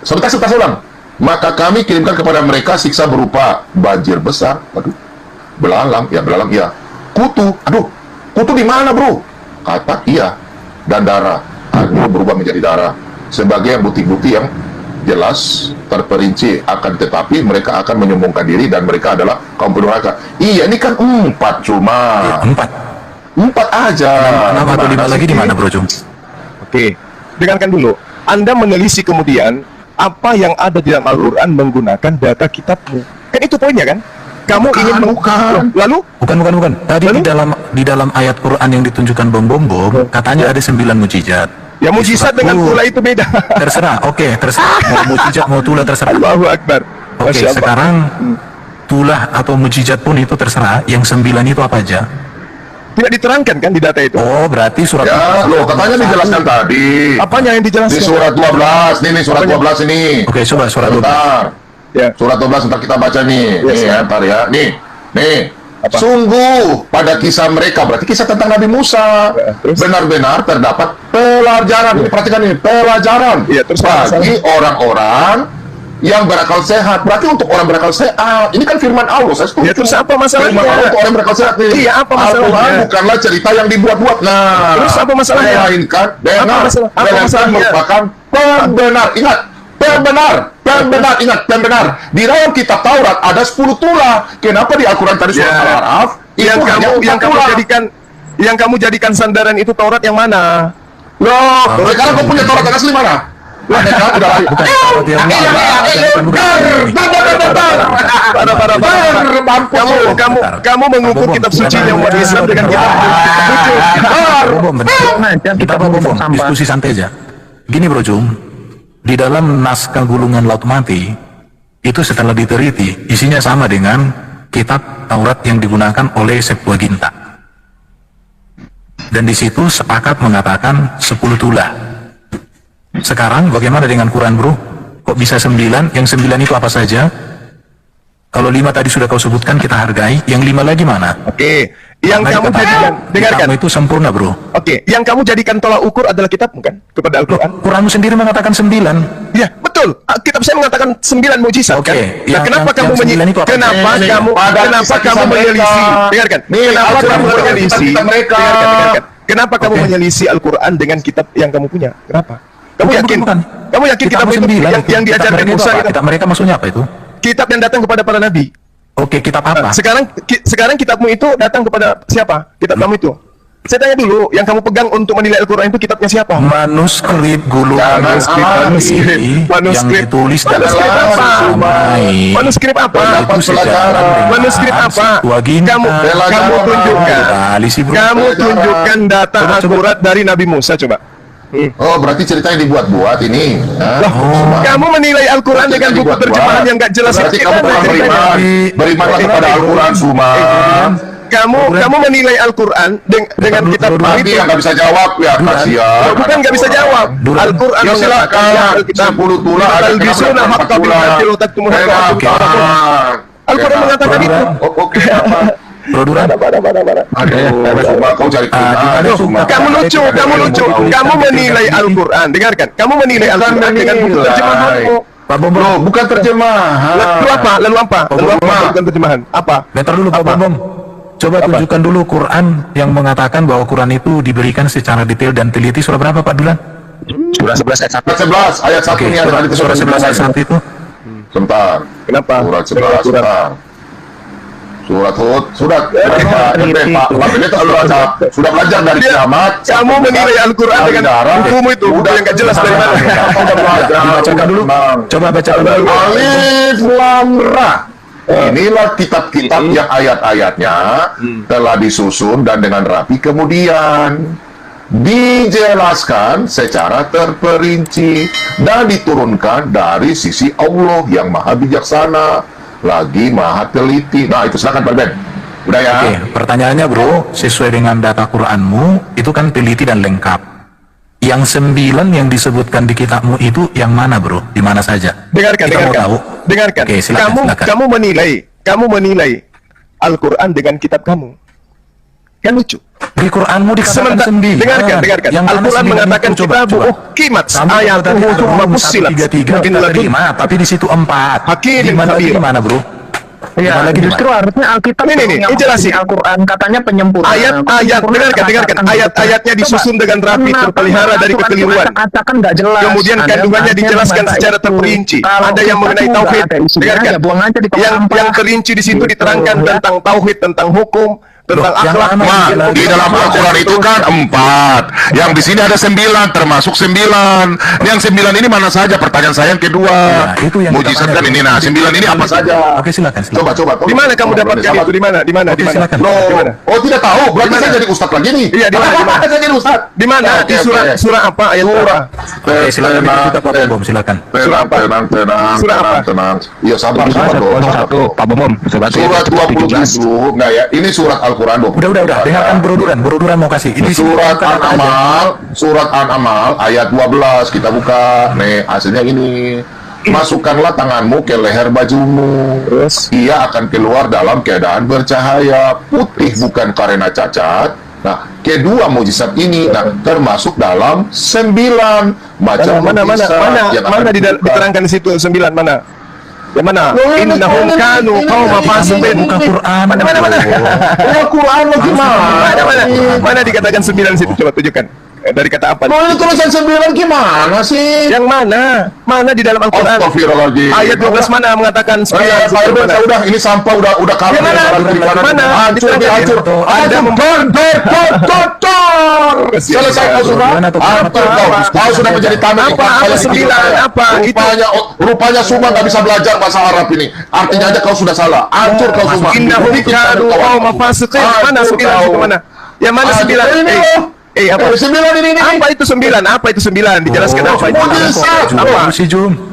Sebentar ulang. Maka kami kirimkan kepada mereka siksa berupa banjir besar. Aduh. Belalang ya. Kutu. Aduh. Kutu di mana, Bro? Kata iya. Dan darah. Akhirnya berubah menjadi darah. Sebagai bukti-bukti yang jelas terperinci, akan tetapi mereka akan menyombongkan diri dan mereka adalah kaum pendurhaka. Iya, ini kan 4 cuma. Ya, 4 aja. 6 atau 5 lagi di mana, Bro Jum? Oke, dengarkan dulu. Anda menelisik kemudian apa yang ada di dalam Al-Quran menggunakan data kitabmu. Kan itu poinnya kan? Kamu ingin lalu? Bukan. Tadi di dalam ayat Quran yang ditunjukkan bom katanya ada 9 mukjizat. Ya mukjizat dengan tula itu beda. Terserah, oke, terserah. Mau mukjizat mau tula terserah. Allahu Akbar. Oke, sekarang tulah atau mukjizat pun itu terserah. Yang 9 itu apa aja? Tidak diterangkan kan di data itu? Oh, berarti surat Ya, loh, katanya dijelaskan tadi. Apanya yang dijelaskan? Di surat 12. Nih surat 12 ini. Oke, coba surat 12. Ya. Surat 12 ntar kita baca nih. Nih ya, ntar ya. Nih. Apa? Sungguh pada kisah mereka, berarti kisah tentang Nabi Musa, benar-benar terdapat pelajaran. Ini perhatikan ini, pelajaran terus bagi orang-orang yang berakal sehat. Berarti untuk orang berakal sehat. Ini kan firman Allah, saya setuju. Ya, terus apa masalahnya? Firman Allah untuk orang berakal sehat nih. Iya, apa masalahnya? Al-Quran bukanlah cerita yang dibuat-buat. Nah, terus apa masalahnya? Melainkan Apa masalahnya? merupakan pembenar. Ingat, pembenar. Di dalam kitab Taurat ada 10 tulah. Kenapa di Al-Quran tadi surat Al-Araf yang kamu jadikan sandaran itu Taurat yang mana? Loh, sekarang kau punya Taurat yang asli mana? Kamu mengukur kitab suci yang umat Islam dengan kitab kita diskusi santai aja. Gini Bro Jum, di dalam naskah Gulungan Laut Mati itu setelah diteliti isinya sama dengan kitab Taurat yang digunakan oleh Septuaginta, dan di situ sepakat mengatakan 10 tulah. Sekarang bagaimana dengan Quran Bro? Kok bisa 9? Yang 9 itu apa saja? Kalau 5 tadi sudah kau sebutkan kita hargai, yang 5 lagi mana? Oke, yang kamu jadikan, dengarkan. Kamu itu sempurna Bro. Oke, yang kamu jadikan tolak ukur adalah kitabmu kan? Kepada Al-Quran. Quranmu sendiri mengatakan 9. Ya, betul. Kitab saya mengatakan 9 mukjizat kan? Nah, kenapa kamu menyelisih? Kenapa kamu menyelisih? Dengarkan. Kenapa kamu menyelisih? Dengarkan. Kenapa kamu menyelisih Al-Quran dengan kitab yang kamu punya? Kenapa? Kamu yakin? Kamu yakin kitab itu yang diajarkan Musa? Kitab mereka maksudnya apa itu? Kitab yang datang kepada para nabi. Oke, kitab apa? Sekarang kitabmu itu datang kepada siapa? Kitab kamu itu. Saya tanya dulu, yang kamu pegang untuk menilai Al-Quran itu kitabnya siapa? Manuskrip Gulungan yang ditulis dalam manuskrip apa? Manuskrip apa? Kamu tunjukkan data akurat dari Nabi Musa, coba. Oh, berarti ceritanya dibuat-buat ini. Kamu menilai Al-Quran dengan buku terjemahan yang gak jelas. Berarti kamu berimanlah kepada Al-Quran, Suma. Kamu menilai Al-Quran dengan kitab itu yang nggak bisa jawab ya, kasihan. Bukan nggak bisa jawab. Al-Quran ya silakan. 10 tulah. Al-Quran mengatakan itu. Oke. Produran. Kau cari kamu lucu. Kamu menilai Al-Quran. Dengarkan. Kamu menilai Al-Quran dengan buku terjemahanmu. Pak Bom, bukan terjemahan. Lalu apa? Bukan terjemahan. Apa? Bentar dulu Pak Bom. Coba tunjukkan dulu Quran yang mengatakan bahwa Quran itu diberikan secara detail dan teliti. Surah berapa Pak Dulan? Surah 11 ayat 1. 11 ayat 1 ini ada di surah 11 ayat 1 itu. Sebentar. Kenapa? Surat 11 sebentar. Surat Hud, sudah sudah belajar dari kiamat. Kamu menilai Al-Quran dengan hukum itu udah yang gak jelas dari mana. Bacakan dulu. Coba bacakan dulu. Alif Lam Ra. Inilah kitab-kitab yang ayat-ayatnya telah disusun dan dengan rapi kemudian dijelaskan secara terperinci dan diturunkan dari sisi Allah yang maha bijaksana lagi maha teliti. Nah itu silakan Pak Ben. Udah ya. Oke, pertanyaannya bro, sesuai dengan data Quranmu itu kan teliti dan lengkap. Yang 9 yang disebutkan di kitabmu itu yang mana bro? Di mana saja? Dengarkan, Kita mau dengarkan. tahu. Dengarkan. Oke, silakan, silakan. Kamu menilai Al-Quran dengan kitab kamu. Kan lucu. Di Quranmu dikatakan 9. Dengarkan. Yang mana Al-Quran 9 mengatakan itu? kita kimat ayatuhu thumma fussilat. Mungkin terima, tapi di situ 4. Di mana lagi di mana bro? Ya, justru harusnya Alkitab ini jelasin. Al-Quran katanya penyempurna. Ayat-ayat, dengarkan. Ayat-ayatnya disusun dengan rapi, terpelihara dari kekeliruan. Nggak jelas. Kemudian kandungannya dijelaskan secara terperinci. Ada yang mengenai tauhid. Dengarkan. Yang terinci di situ diterangkan tentang tauhid, tentang hukum, tentang akhlak. Di dalam Al-Quran itu kan 4. Yang di sini ada 9, termasuk 9. Yang 9 ini mana saja? Pertanyaan saya yang kedua. Ya, itu yang mujizat kan ini. Nah, 9 ini apa saja? Oke, silakan. Coba. Di mana kamu dapatkan itu? Di mana? Oke, silakan. Oh, tidak tahu. Berarti saya jadi ustaz lagi nih. Iya, di mana? Saya jadi ustaz. Di mana? Di surah apa? Ayat berapa? Oke, silakan kita Pak Bom, silakan. Tenang. Iya, sabar dong. Pak Bom. Surat 27. Enggak ya, ini surat Al-Quran 27. Udah, dengarkan Bro Duran mau kasih. Ini Surat An-Amal ayat 12 kita buka. Nih, hasilnya ini. Masukkanlah tanganmu ke leher bajumu. Ia akan keluar dalam keadaan bercahaya, putih bukan karena cacat. Nah, kedua mujizat ini termasuk dalam 9 macam mujizat yang akan diterangkan di situ 9 mana? Yang mana? Innahum kanu qauma fasiqin. Buka Quran. Mana? Al-Quran lagi Mana dikatakan 9 situ? Coba tunjukkan. Dari kata apa? Ini tulisan 9 gimana sih? Yang mana? Mana di dalam Al-Quran? Astagfirullahaladzim. Ayat 12 mana mengatakan 9? Udah, ini sampah udah kalah. Mana? Hancur. Ada selesai kau sudah. Kau sudah menjadi tamu. Apa 9? Apa? Rupanya Suma nggak bisa belajar bahasa Arab ini. Artinya aja kau sudah salah. Hancur kau Suma. Innahum kanu qauma fasiqin. Mana 9 itu mana? Yang mana 9? Apa? 9 ini. Apa itu 9? Apa itu 9? Dijelaskan apa itu?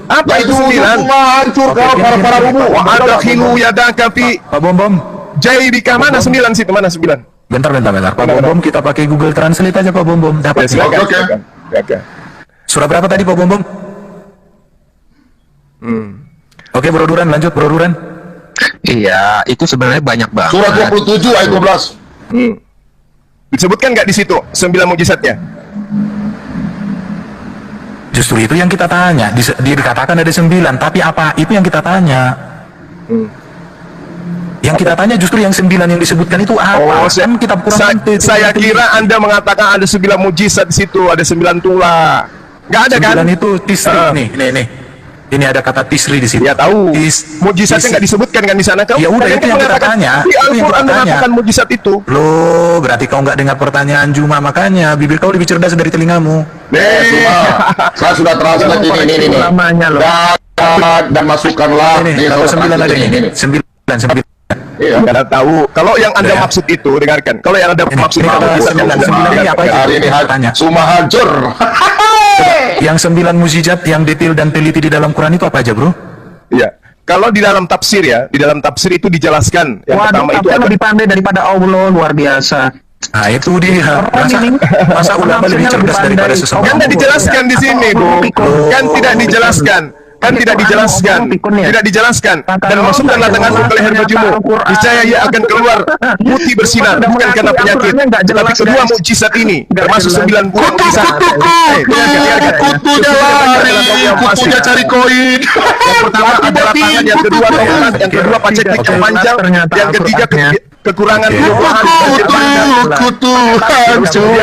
Apa itu 9? Hancur kau para rumu. Wa adkhilu yadaka fi Pak Bom. jaybika. Mana 9 situ? Mana 9? Bentar. Pak Bom, kita pakai Google Translate aja Pak Bom. Dapat sih. Oke. Surah berapa tadi Pak Bom? Oke, Bro Duran, lanjut Bro Duran. Iya, itu sebenarnya banyak banget. Surat 27 ayat 12. Disebutkan nggak di situ 9 mujizatnya? Justru itu yang kita tanya. Dikatakan ada 9, tapi apa itu yang kita tanya? Yang kita tanya justru yang 9 yang disebutkan itu apa? Saya kira Anda mengatakan ada 9 mujizat di situ, ada 9 tulah. Nggak ada kan? 9 itu tisri. Nih. Ini ada kata tisri di situ. Ya tahu. Mujizatnya nggak disebutkan kan di sana? Ya udah, itu yang kita tanya. Di Al-Quran mengatakan mujizat itu. Loh, berarti kau nggak dengar pertanyaan Juma, makanya bibir kau lebih cerdas dari telingamu. Cuma saya sudah translate ini. Dan masukkanlah. Ini 9 lagi ini. 9. Iya. Karena tahu. Kalau yang Anda maksud itu, dengarkan. Kalau yang Anda maksud itu, 9 ini apa aja? Hari ini Suma hancur. Yang 9 mujizat yang detail dan teliti di dalam Quran itu apa aja, Bro? Iya. Kalau di dalam tafsir ya, di dalam tafsir itu dijelaskan. Yang pertama itu lebih pandai daripada Allah, luar biasa. Nah, itu dia. Masa ulama lebih cerdas daripada seseorang? Kan tidak dijelaskan di sini, Bro. Kan tidak dijelaskan. Tidak dijelaskan. Dan masukkanlah tanganmu ke leher bajumu. Niscaya ia akan keluar putih bersinar, bukan karena penyakit. Tapi kedua mujizat ini termasuk 9 buah mujizat. Kutunya lari, kutunya cari koin. Yang pertama adalah tangan, yang kedua tongkat, yang kedua paceklik yang panjang, yang ketiga kekurangan buah-buahan, kutu hancur,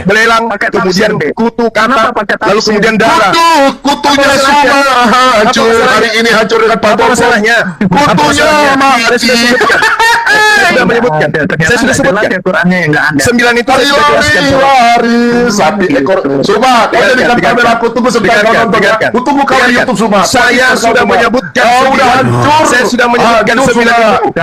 belelang, kemudian kutu kata, lalu kemudian darah. Kutunya semua hancur. Hari ini hancur dengan Apa masalahnya? kutunya mati. Saya sudah menyebutkan. Saya sudah sebutkan. Qurannya yang nggak ada. 9 itu saya sudah jelaskan. Lari sapi ekor. Suma, kau jadikan kamera aku tunggu sebentar kau nonton ya. Tunggu kau di YouTube Suma. Saya sudah menyebutkan. Kau udah hancur. Saya sudah menyebutkan 9 itu.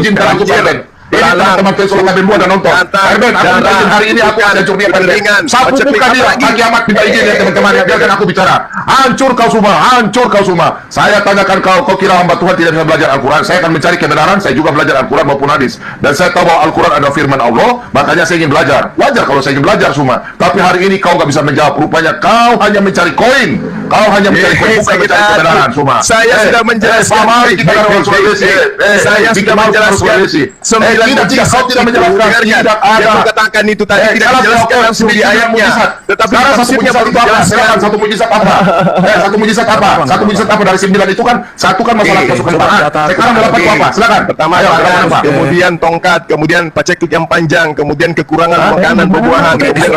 Izinkan aku Pak Ben. Ini teman-teman Facebook kami semua dan nonton. Herbert, aku minta izin hari ini aku ada curi pendidikan. Sapu buka dia, kaki amat minta izin ya teman-teman. Biarkan aku bicara. Hancur kau semua, hancur kau semua. Saya tanyakan kau kira hamba Tuhan tidak bisa belajar Al-Quran? Saya akan mencari kebenaran, saya juga belajar Al-Quran maupun hadis. Dan saya tahu bahwa Al-Quran adalah firman Allah, makanya saya ingin belajar. Wajar kalau saya ingin belajar semua. Tapi hari ini kau nggak bisa menjawab. Rupanya kau hanya mencari koin. Kau hanya mencari koin, bukan mencari kebenaran semua. Saya sudah menjelaskan. Saya sudah menjelaskan. Jika kau tidak menjelaskan, tidak ada. Yang katakan itu tadi tidak dijelaskan langsung di ayatnya. Tetapi sekarang satu mujizat itu apa? Silakan, satu mujizat apa? Satu mujizat apa? Satu mujizat apa dari 9 itu kan? Satu kan masalah kasukan tangan. Sekarang 8 itu apa? Silakan. Pertama tangan, kemudian tongkat, kemudian paceklik yang panjang, kemudian kekurangan makanan buah-buahan, kemudian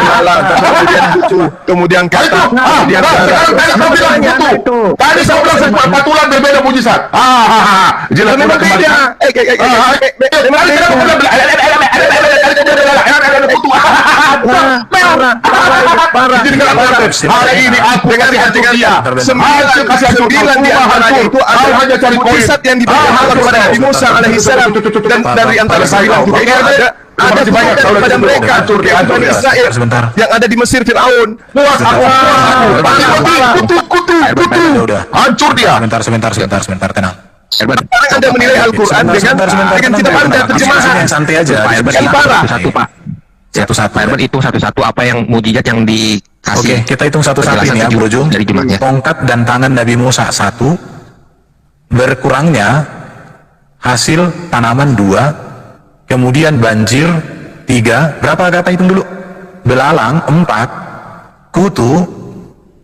belalang, kemudian cucu, kemudian kata, kemudian tadi saya bilang sebuah patulan berbeda mujizat. Jelas memang beda. Hari ini aku dengan dia 9 di antaranya itu hanya cari mujizat yang diberikan kepada Nabi Musa alaihissalam, dan dari antara 9 juga ada banyak kepada mereka Bani Israel yang ada di Mesir. Firaun kutu hancur dia. Sebentar, tenang. Sekarang Anda menilai Al-Quran dengan kitab Anda terjemahan yang santai aja. yang parah. Satu-satu, Pak. Itu satu-satu apa yang mujizat yang dikasih. Oke, kita hitung satu-satu ini ya, Bro Jum. Dari jemaahnya. Tongkat dan tangan Nabi Musa 1, berkurangnya hasil tanaman 2, kemudian banjir 3, berapa kata hitung dulu? Belalang 4, kutu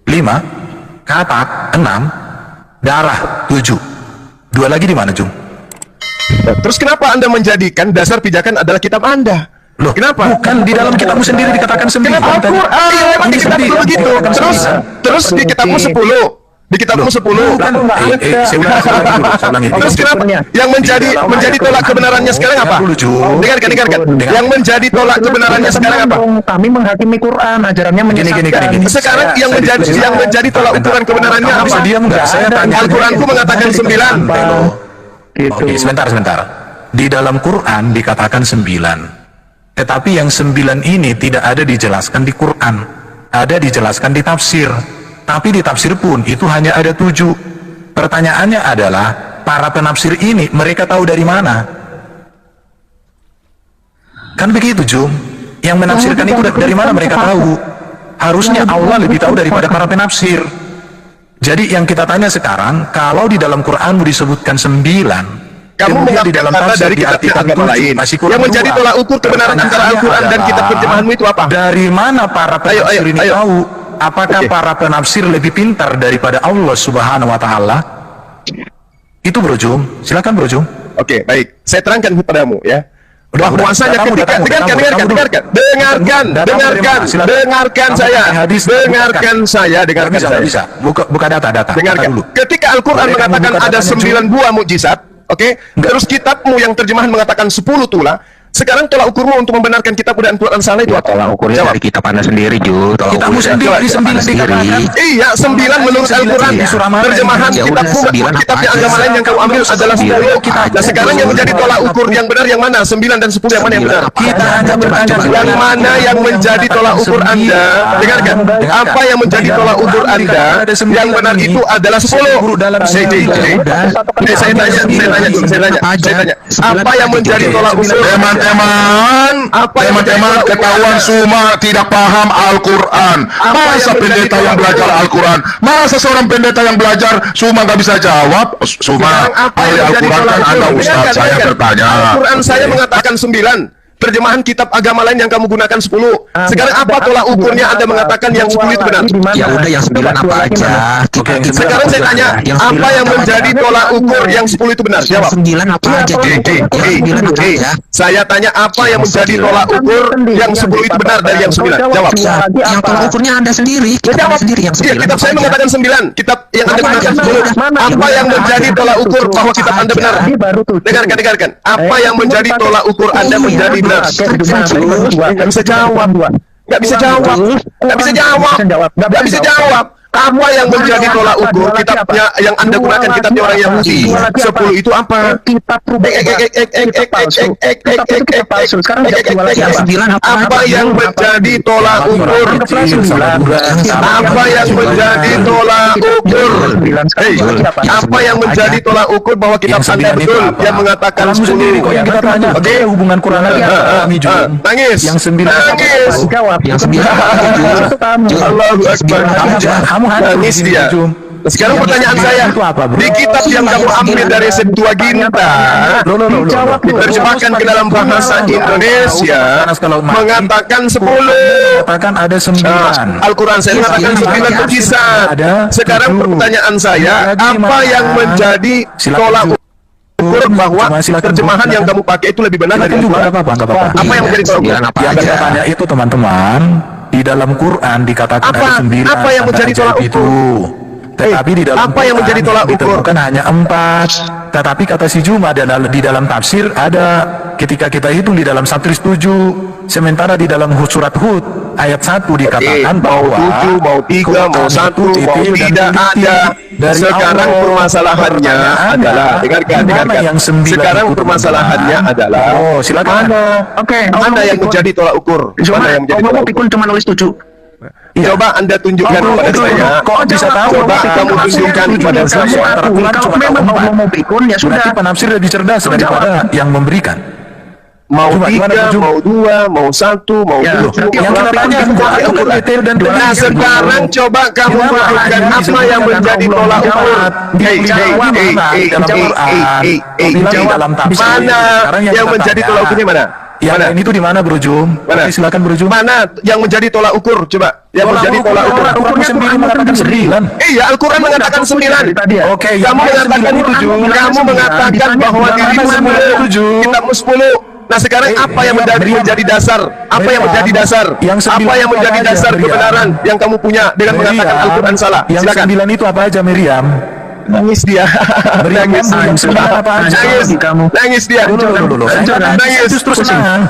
5, katak 6, darah 7. 2 lagi di mana, Jum? Terus kenapa Anda menjadikan dasar pijakan adalah kitab Anda? Loh, kenapa? Bukan di dalam kitabmu sendiri dikatakan 9. Kenapa Al-Quran? Iya, memang di kitabmu begitu. Terus di kitabmu 10. Di kitabmu 10. Terus kenapa? Yang menjadi tolak kebenarannya sekarang apa? Dengarkan. Yang menjadi tolak kebenarannya sekarang apa? Kami menghakimi Quran, ajarannya menyesatkan. Sekarang yang menjadi tolak ukuran kebenarannya apa? Bisa diam enggak? Saya tanya. Al-Quranku mengatakan 9. Oke, sebentar. Di dalam Quran dikatakan 9. Tetapi yang 9 ini tidak ada dijelaskan di Quran, ada dijelaskan di tafsir. Tapi di tafsir pun itu hanya ada 7. Pertanyaannya adalah, para penafsir ini mereka tahu dari mana? Kan begitu, Jum. Yang menafsirkan itu dari mana mereka tahu? Harusnya Allah lebih tahu daripada para penafsir. Jadi yang kita tanya sekarang, kalau di dalam Quran disebutkan 9, kamu mengambil di dalam kata tafsir dari kitab agama lain yang menjadi tolak ukur kebenaran antara Al-Quran dan kitab terjemahanmu itu apa? Dari mana para penafsir ini tahu? Apakah para penafsir lebih pintar daripada Allah Subhanahu wa Ta'ala? Itu, Bro Jum. Silakan, Bro Jum. Oke, baik. Saya terangkan kepadamu ya. Bahwasanya ketika dengarkan saya. Buka data. Dengarkan. Ketika Al-Quran mengatakan ada 9 buah mukjizat, oke, terus kitabmu yang terjemahan mengatakan 10 tolak. Sekarang tolak ukurmu untuk membenarkan kitab dan Al-Quran salah itu apa? Tolak ukurnya dari kitab Anda sendiri, Ju. Kitabmu sendiri 9 dikatakan. Iya, 9 menurut Al-Quran. Terjemahan kitabmu, kitabnya agama lain yang kau ambil adalah 10 kitab. Nah, sekarang yang menjadi tolak ukur yang benar yang mana? 9 dan 10 yang mana yang benar? Kita hanya bertanya yang mana yang menjadi tolak ukur Anda? Dengarkan. Apa yang menjadi tolak ukur Anda? Yang benar itu adalah 10. Saya tanya. Apa yang menjadi tolak ukur? Teman-teman ketahuan semua tidak paham Al-Quran. Masa pendeta yang belajar Al-Quran, masa seorang pendeta yang belajar semua nggak bisa jawab? Semua ahli Al-Quran kan Anda Ustaz, saya bertanya. Al-Quran saya mengatakan 9. Terjemahan kitab agama lain yang kamu gunakan 10. Sekarang apa tolak ukurnya Anda mengatakan yang 10 itu benar? Ya udah, yang 9 apa aja. Sekarang saya tanya, apa yang menjadi tolak ukur yang 10 itu benar? Jawab. 9 apa aja? Saya tanya, apa yang menjadi tolak ukur yang 10 itu benar dari yang 9? Jawab. Yang tolak ukurnya Anda sendiri. Jawab sendiri yang 9. Kitab saya mengatakan 9. Kitab yang Anda gunakan 10. Apa yang menjadi tolak ukur bahwa kitab Anda benar? Dengarkan. Apa yang menjadi tolak ukur Anda menjadi benar? Nggak bisa jawab. Apa yang menjadi tolak ukur kitabnya yang Anda gunakan kitabnya orang Yahudi? 10 itu apa? Kitab palsu. Sekarang Apa yang menjadi tolak ukur? Apa yang menjadi tolak ukur? Apa yang menjadi tolak ukur bahwa kitab Anda betul yang mengatakan 10? Oke, hubungan Quran Nangis. Yang 9 nangis. Yang 9 Allahu Akbar. Kamu Nangis dia. Sekarang pertanyaan saya, di kitab yang kamu ambil dari Septuaginta, diterjemahkan ke dalam bahasa Indonesia, mengatakan 10. Mengatakan ada 9. Al-Quran saya mengatakan 9 mukjizat. Sekarang pertanyaan saya, apa yang menjadi tolak ukur bahwa terjemahan yang kamu pakai itu lebih benar dari Al-Quran? Apa yang menjadi tolak ukur? Yang bertanya itu teman-teman, di dalam Quran dikatakan ada 9. Apa yang menjadi tolak ukur? Tetapi di dalam apa yang menjadi tolak ukur? Bukan hanya 4. Tetapi kata si Juma di dalam tafsir ada, ketika kita hitung di dalam Satris 7, sementara di dalam surat Hud ayat 1 dikatakan bahwa mau 7, mau 3, mau 1, mau tidak ada. Sekarang permasalahannya adalah, dengarkan. Sekarang permasalahannya adalah, silakan. Mana yang menjadi tolak ukur? Mana yang menjadi tolak ukur? Cuma nulis 7. Coba Anda tunjukkan kepada saya. Kok bisa tahu? Coba kamu tunjukkan kepada saya. Kalau memang mau pikun ya sudah. Berarti penafsir lebih cerdas daripada yang memberikan. Mau 3, mau 2, mau 1, mau 7. Yang kita tanya detail dan nah sekarang coba kamu tunjukkan apa yang menjadi tolak ukur. Mana yang menjadi tolak ukurnya mana? Yang lain itu di mana, Bro Jum? Mana? Silakan Bro Jum. Mana yang menjadi tolak ukur? Coba. Yang menjadi tolak ukur. Al-Quran sendiri mengatakan 9. Iya, Al-Quran mengatakan 9. Oke, kamu mengatakan itu, Kamu mengatakan bahwa dirimu 10, kitabmu 10. Nah sekarang apa yang menjadi dasar? Apa yang menjadi dasar? Apa yang menjadi dasar kebenaran yang kamu punya dengan mengatakan Al-Quran salah? Yang 9 itu apa aja, Miriam? Nangis dia. Nangis. Nangis dia. Nangis.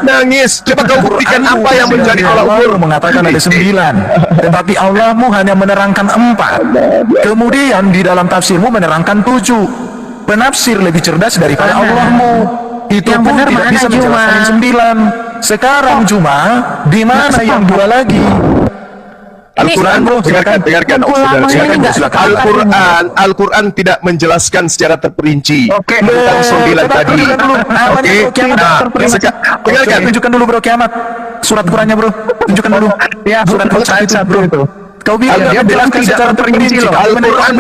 Nangis. Coba kau buktikan apa yang menjadi tolak ukur. Mengatakan ada 9, tetapi Allahmu hanya menerangkan 4. Kemudian di dalam tafsirmu menerangkan 7. Penafsir lebih cerdas daripada Allahmu. Itu yang benar tidak bisa menjelaskan 9. Sekarang cuma di mana yang 2 lagi? Al-Quran, dengarkan. Al-Quran tidak menjelaskan secara terperinci tentang 9 tadi. Dengarkan, tunjukkan dulu Bro kiamat. Surat Qurannya Bro, tunjukkan dulu. Ya, surat Al-Qur'an Bro itu. Kau bilang dia menjelaskan secara terperinci loh. Al-Quran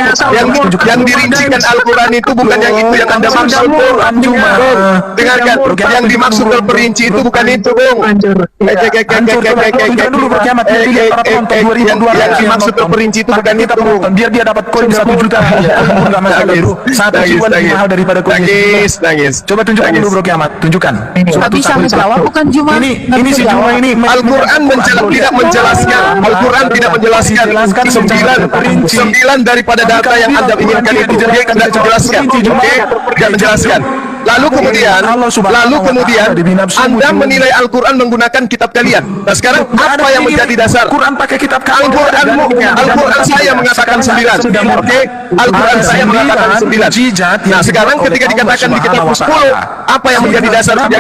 yang dirincikan Al-Quran itu bukan yang itu yang Anda maksud. Dengarkan, yang dimaksud terperinci itu bukan itu, Bung. Tunjukkan dulu Bro kiamat. Yang dimaksud terperinci itu bukan itu, Bung. Biar dia dapat koin 1 juta. Enggak masalah Bro. 1 ribuan lebih mahal daripada koin. Nangis. Coba tunjukkan dulu Bro kiamat. Tunjukkan. Nggak bisa menjawab, bukan Juma. Ini si Juma ini. Al-Quran tidak menjelaskan. Al-Quran tidak menjelaskan 9 daripada data yang Anda inginkan itu. Dia tidak menjelaskan. Tidak menjelaskan. Lalu kemudian Anda menilai Al-Quran menggunakan kitab kalian. Nah sekarang apa yang menjadi dasar? Quran pakai kitab Al-Quran saya mengatakan 9. Oke, Al-Quran saya mengatakan 9. Nah sekarang ketika dikatakan di kitab 10, apa yang menjadi dasar bahwa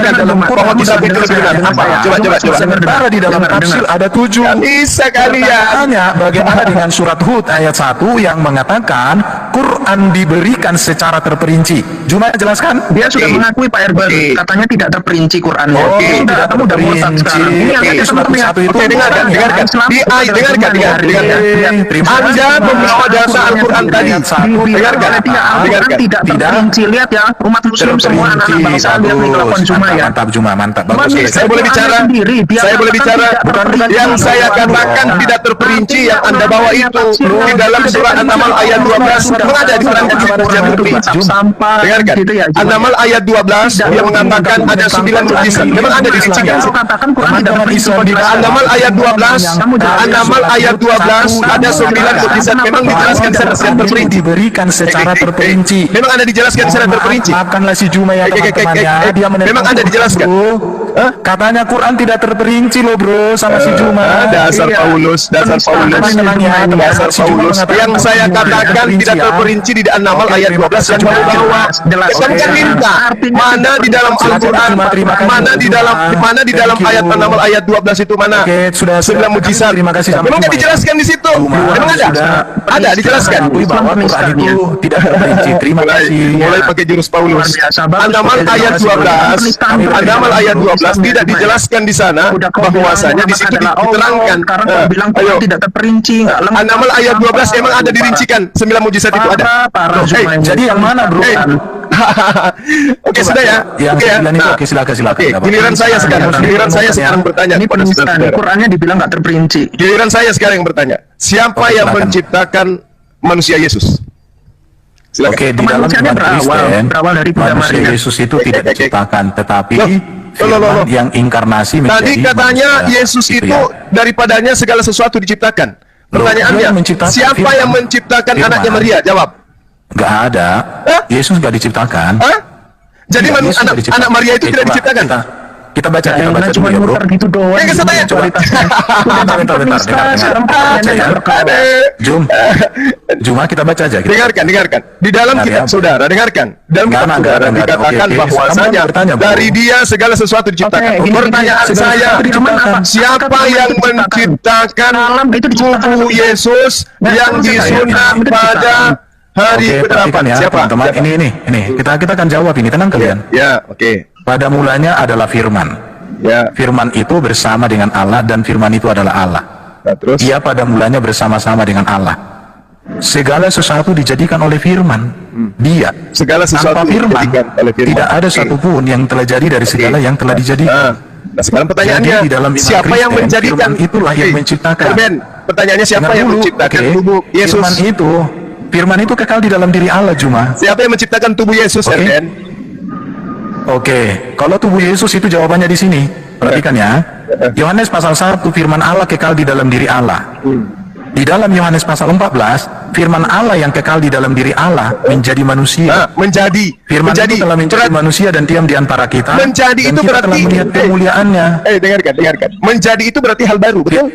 kitab itu lebih benar? Apa? Coba. Sementara di dalam tafsir ada 7. Bisa kalian. Hanya bagaimana dengan surat Hud ayat 1 yang mengatakan Quran diberikan secara terperinci. Cuma jelaskan. Dia sudah mengakui Pak Erbar, katanya tidak terperinci Qurannya. Tidak terperinci. Dengarkan. Anda membawa data Al-Quran tadi. Dengarkan. Tidak terperinci. Lihat ya, umat muslim semua anak-anak bangsa lihat nih kelakuan Juma ya. Mantap. Saya boleh bicara. Yang saya katakan tidak terperinci yang Anda bawa itu di dalam surat An-Naml ayat 12 memang ada diterangkan yang terperinci. Dengarkan. An-Naml ayat 12 dia mengatakan ada 9 mukjizat. Memang ada dirincikan. An-Naml ayat 12 An-Naml ayat 12 ada 9 mukjizat. Memang dijelaskan secara terperinci. Diberikan secara terperinci. Memang ada dijelaskan secara terperinci. Maafkanlah si Juma ya teman-teman ya. Memang ada dijelaskan. Katanya Quran tidak terperinci loh bro sama si Juma. Dasar Paulus, dasar Paulus. Yang saya katakan tidak terperinci di An-Naml ayat 12 yang bawah. Kan minta mana di dalam Al-Quran, mana di dalam ayat An-Naml ayat 12 itu mana? Sudah 9 mujizat. Terima kasih. Memang nggak dijelaskan di situ? Memang ada dijelaskan. Bahwa Quran itu tidak terperinci. Terima kasih. Mulai pakai jurus Paulus. An-Naml ayat 12, An-Naml ayat 12 tidak dijelaskan di sana bahwasanya di situ diterangkan. Ayo, tidak terperinci, nggak lengkap. An-Naml ayat 12 emang ada dirincikan 9 mujizat itu ada. Jadi yang mana bro? Oke sudah ya. Oke ya. Oke silakan. Oke, giliran saya sekarang bertanya kepada saudara. Qurannya dibilang nggak terperinci. Giliran saya sekarang yang bertanya. Siapa yang menciptakan manusia Yesus? Silakan. Oke, di dalam iman Kristen, berawal dari manusia Yesus itu tidak diciptakan, tetapi firman yang inkarnasi menjadi tadi katanya manusia. Yesus Gitu itu ya. daripadanya segala sesuatu diciptakan. Pertanyaannya, siapa yang menciptakan anaknya Maria? Jawab. Nggak ada. Yesus nggak diciptakan. Jadi anak Maria itu tidak diciptakan. Kita baca dulu ya bro. Gitu doang. Juma kita baca aja. Dengarkan. Di dalam kitab saudara, dengarkan. Dalam kitab saudara dikatakan bahwasanya dari dia segala sesuatu diciptakan. Pertanyaan saya, siapa yang menciptakan tubuh Yesus yang disunat pada hari ke-8? Siapa? Teman-teman, ini. Kita akan jawab ini. Tenang kalian. Ya, oke. Pada mulanya adalah firman. Ya. Firman itu bersama dengan Allah dan firman itu adalah Allah. Nah, terus? Dia pada mulanya bersama-sama dengan Allah. Segala sesuatu dijadikan oleh firman. Dia. Segala sesuatu tanpa firman, dijadikan oleh firman. tidak ada satupun yang telah jadi dari segala yang telah dijadikan. Nah, sekarang pertanyaannya, Jadi, di dalam iman siapa yang Kristen, menjadikan? firman itulah yang menciptakan. Pertanyaannya siapa yang menciptakan tubuh Yesus? Firman itu kekal di dalam diri Allah Juma. Siapa yang menciptakan tubuh Yesus, Oke, kalau tubuh Yesus itu jawabannya di sini. Perhatikan ya. Yohanes pasal 1, firman Allah kekal di dalam diri Allah. Di dalam Yohanes pasal 14, firman Allah yang kekal di dalam diri Allah menjadi manusia. Firman itu telah menjadi manusia dan diam di antara kita. Menjadi dan itu kita berarti telah melihat kemuliaannya. Dengarkan. Menjadi itu berarti hal baru, betul?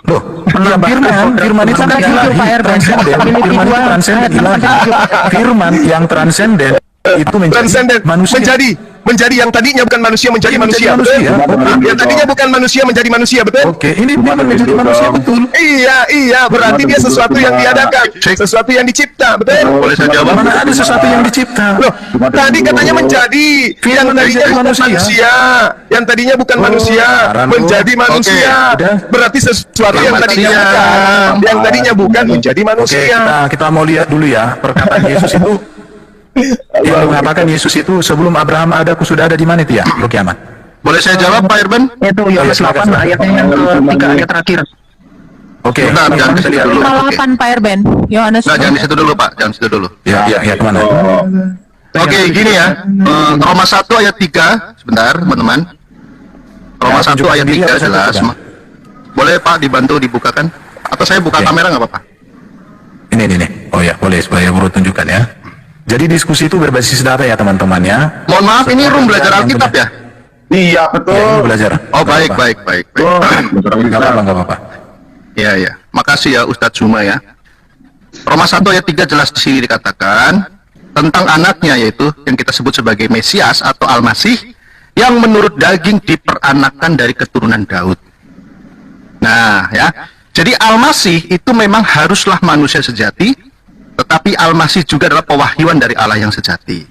Loh, firman itu kan ilahi, transenden. Firman itu transenden ilahi. Firman yang transenden itu menjadi manusia. Menjadi yang tadinya bukan manusia menjadi manusia, betul? Yang tadinya bukan manusia menjadi manusia, betul? Oke, ini dia menjadi manusia, betul? Iya, berarti dia sesuatu yang diadakan, sesuatu yang dicipta, betul? Boleh saya jawab? Mana ada sesuatu yang dicipta? Loh, tadi katanya menjadi, yang tadinya bukan manusia, yang tadinya bukan manusia menjadi manusia. Berarti sesuatu yang tadinya bukan menjadi manusia. Oke, kita mau lihat dulu ya perkataan Yesus itu. Yang mengatakan Yesus itu sebelum Abraham ada, aku sudah ada di mana itu ya? Bro Kiamat. Boleh saya jawab Pak Irban? Itu Yohanes 8 ayatnya yang ke-3 ayat terakhir. Oke. Jangan di situ dulu. 8 Pak Irban. Yohanes. Jangan di situ dulu Pak, jangan di situ dulu. Ya kemana? Oke, gini ya. Roma 1 ayat 3, sebentar teman-teman. Roma 1 ayat 3 jelas. Boleh Pak dibantu dibukakan? Atau saya buka kamera nggak apa-apa? Ini. Oh ya, boleh supaya Bro tunjukkan ya. Jadi diskusi itu berbasis data ya teman-teman ya. Mohon maaf, ini room belajar Alkitab ya? Iya, betul. Ya, ini belajar. Oh, baik. Nggak apa-apa. Iya. Makasih ya Ustadz Zuma ya. Roma 1 ayat 3 jelas di sini dikatakan tentang anaknya, yaitu yang kita sebut sebagai Mesias atau Al-Masih, yang menurut daging diperanakan dari keturunan Daud. Nah ya, jadi Al-Masih itu memang haruslah manusia sejati, tetapi Al-Masih juga adalah pewahyuan dari Allah yang sejati.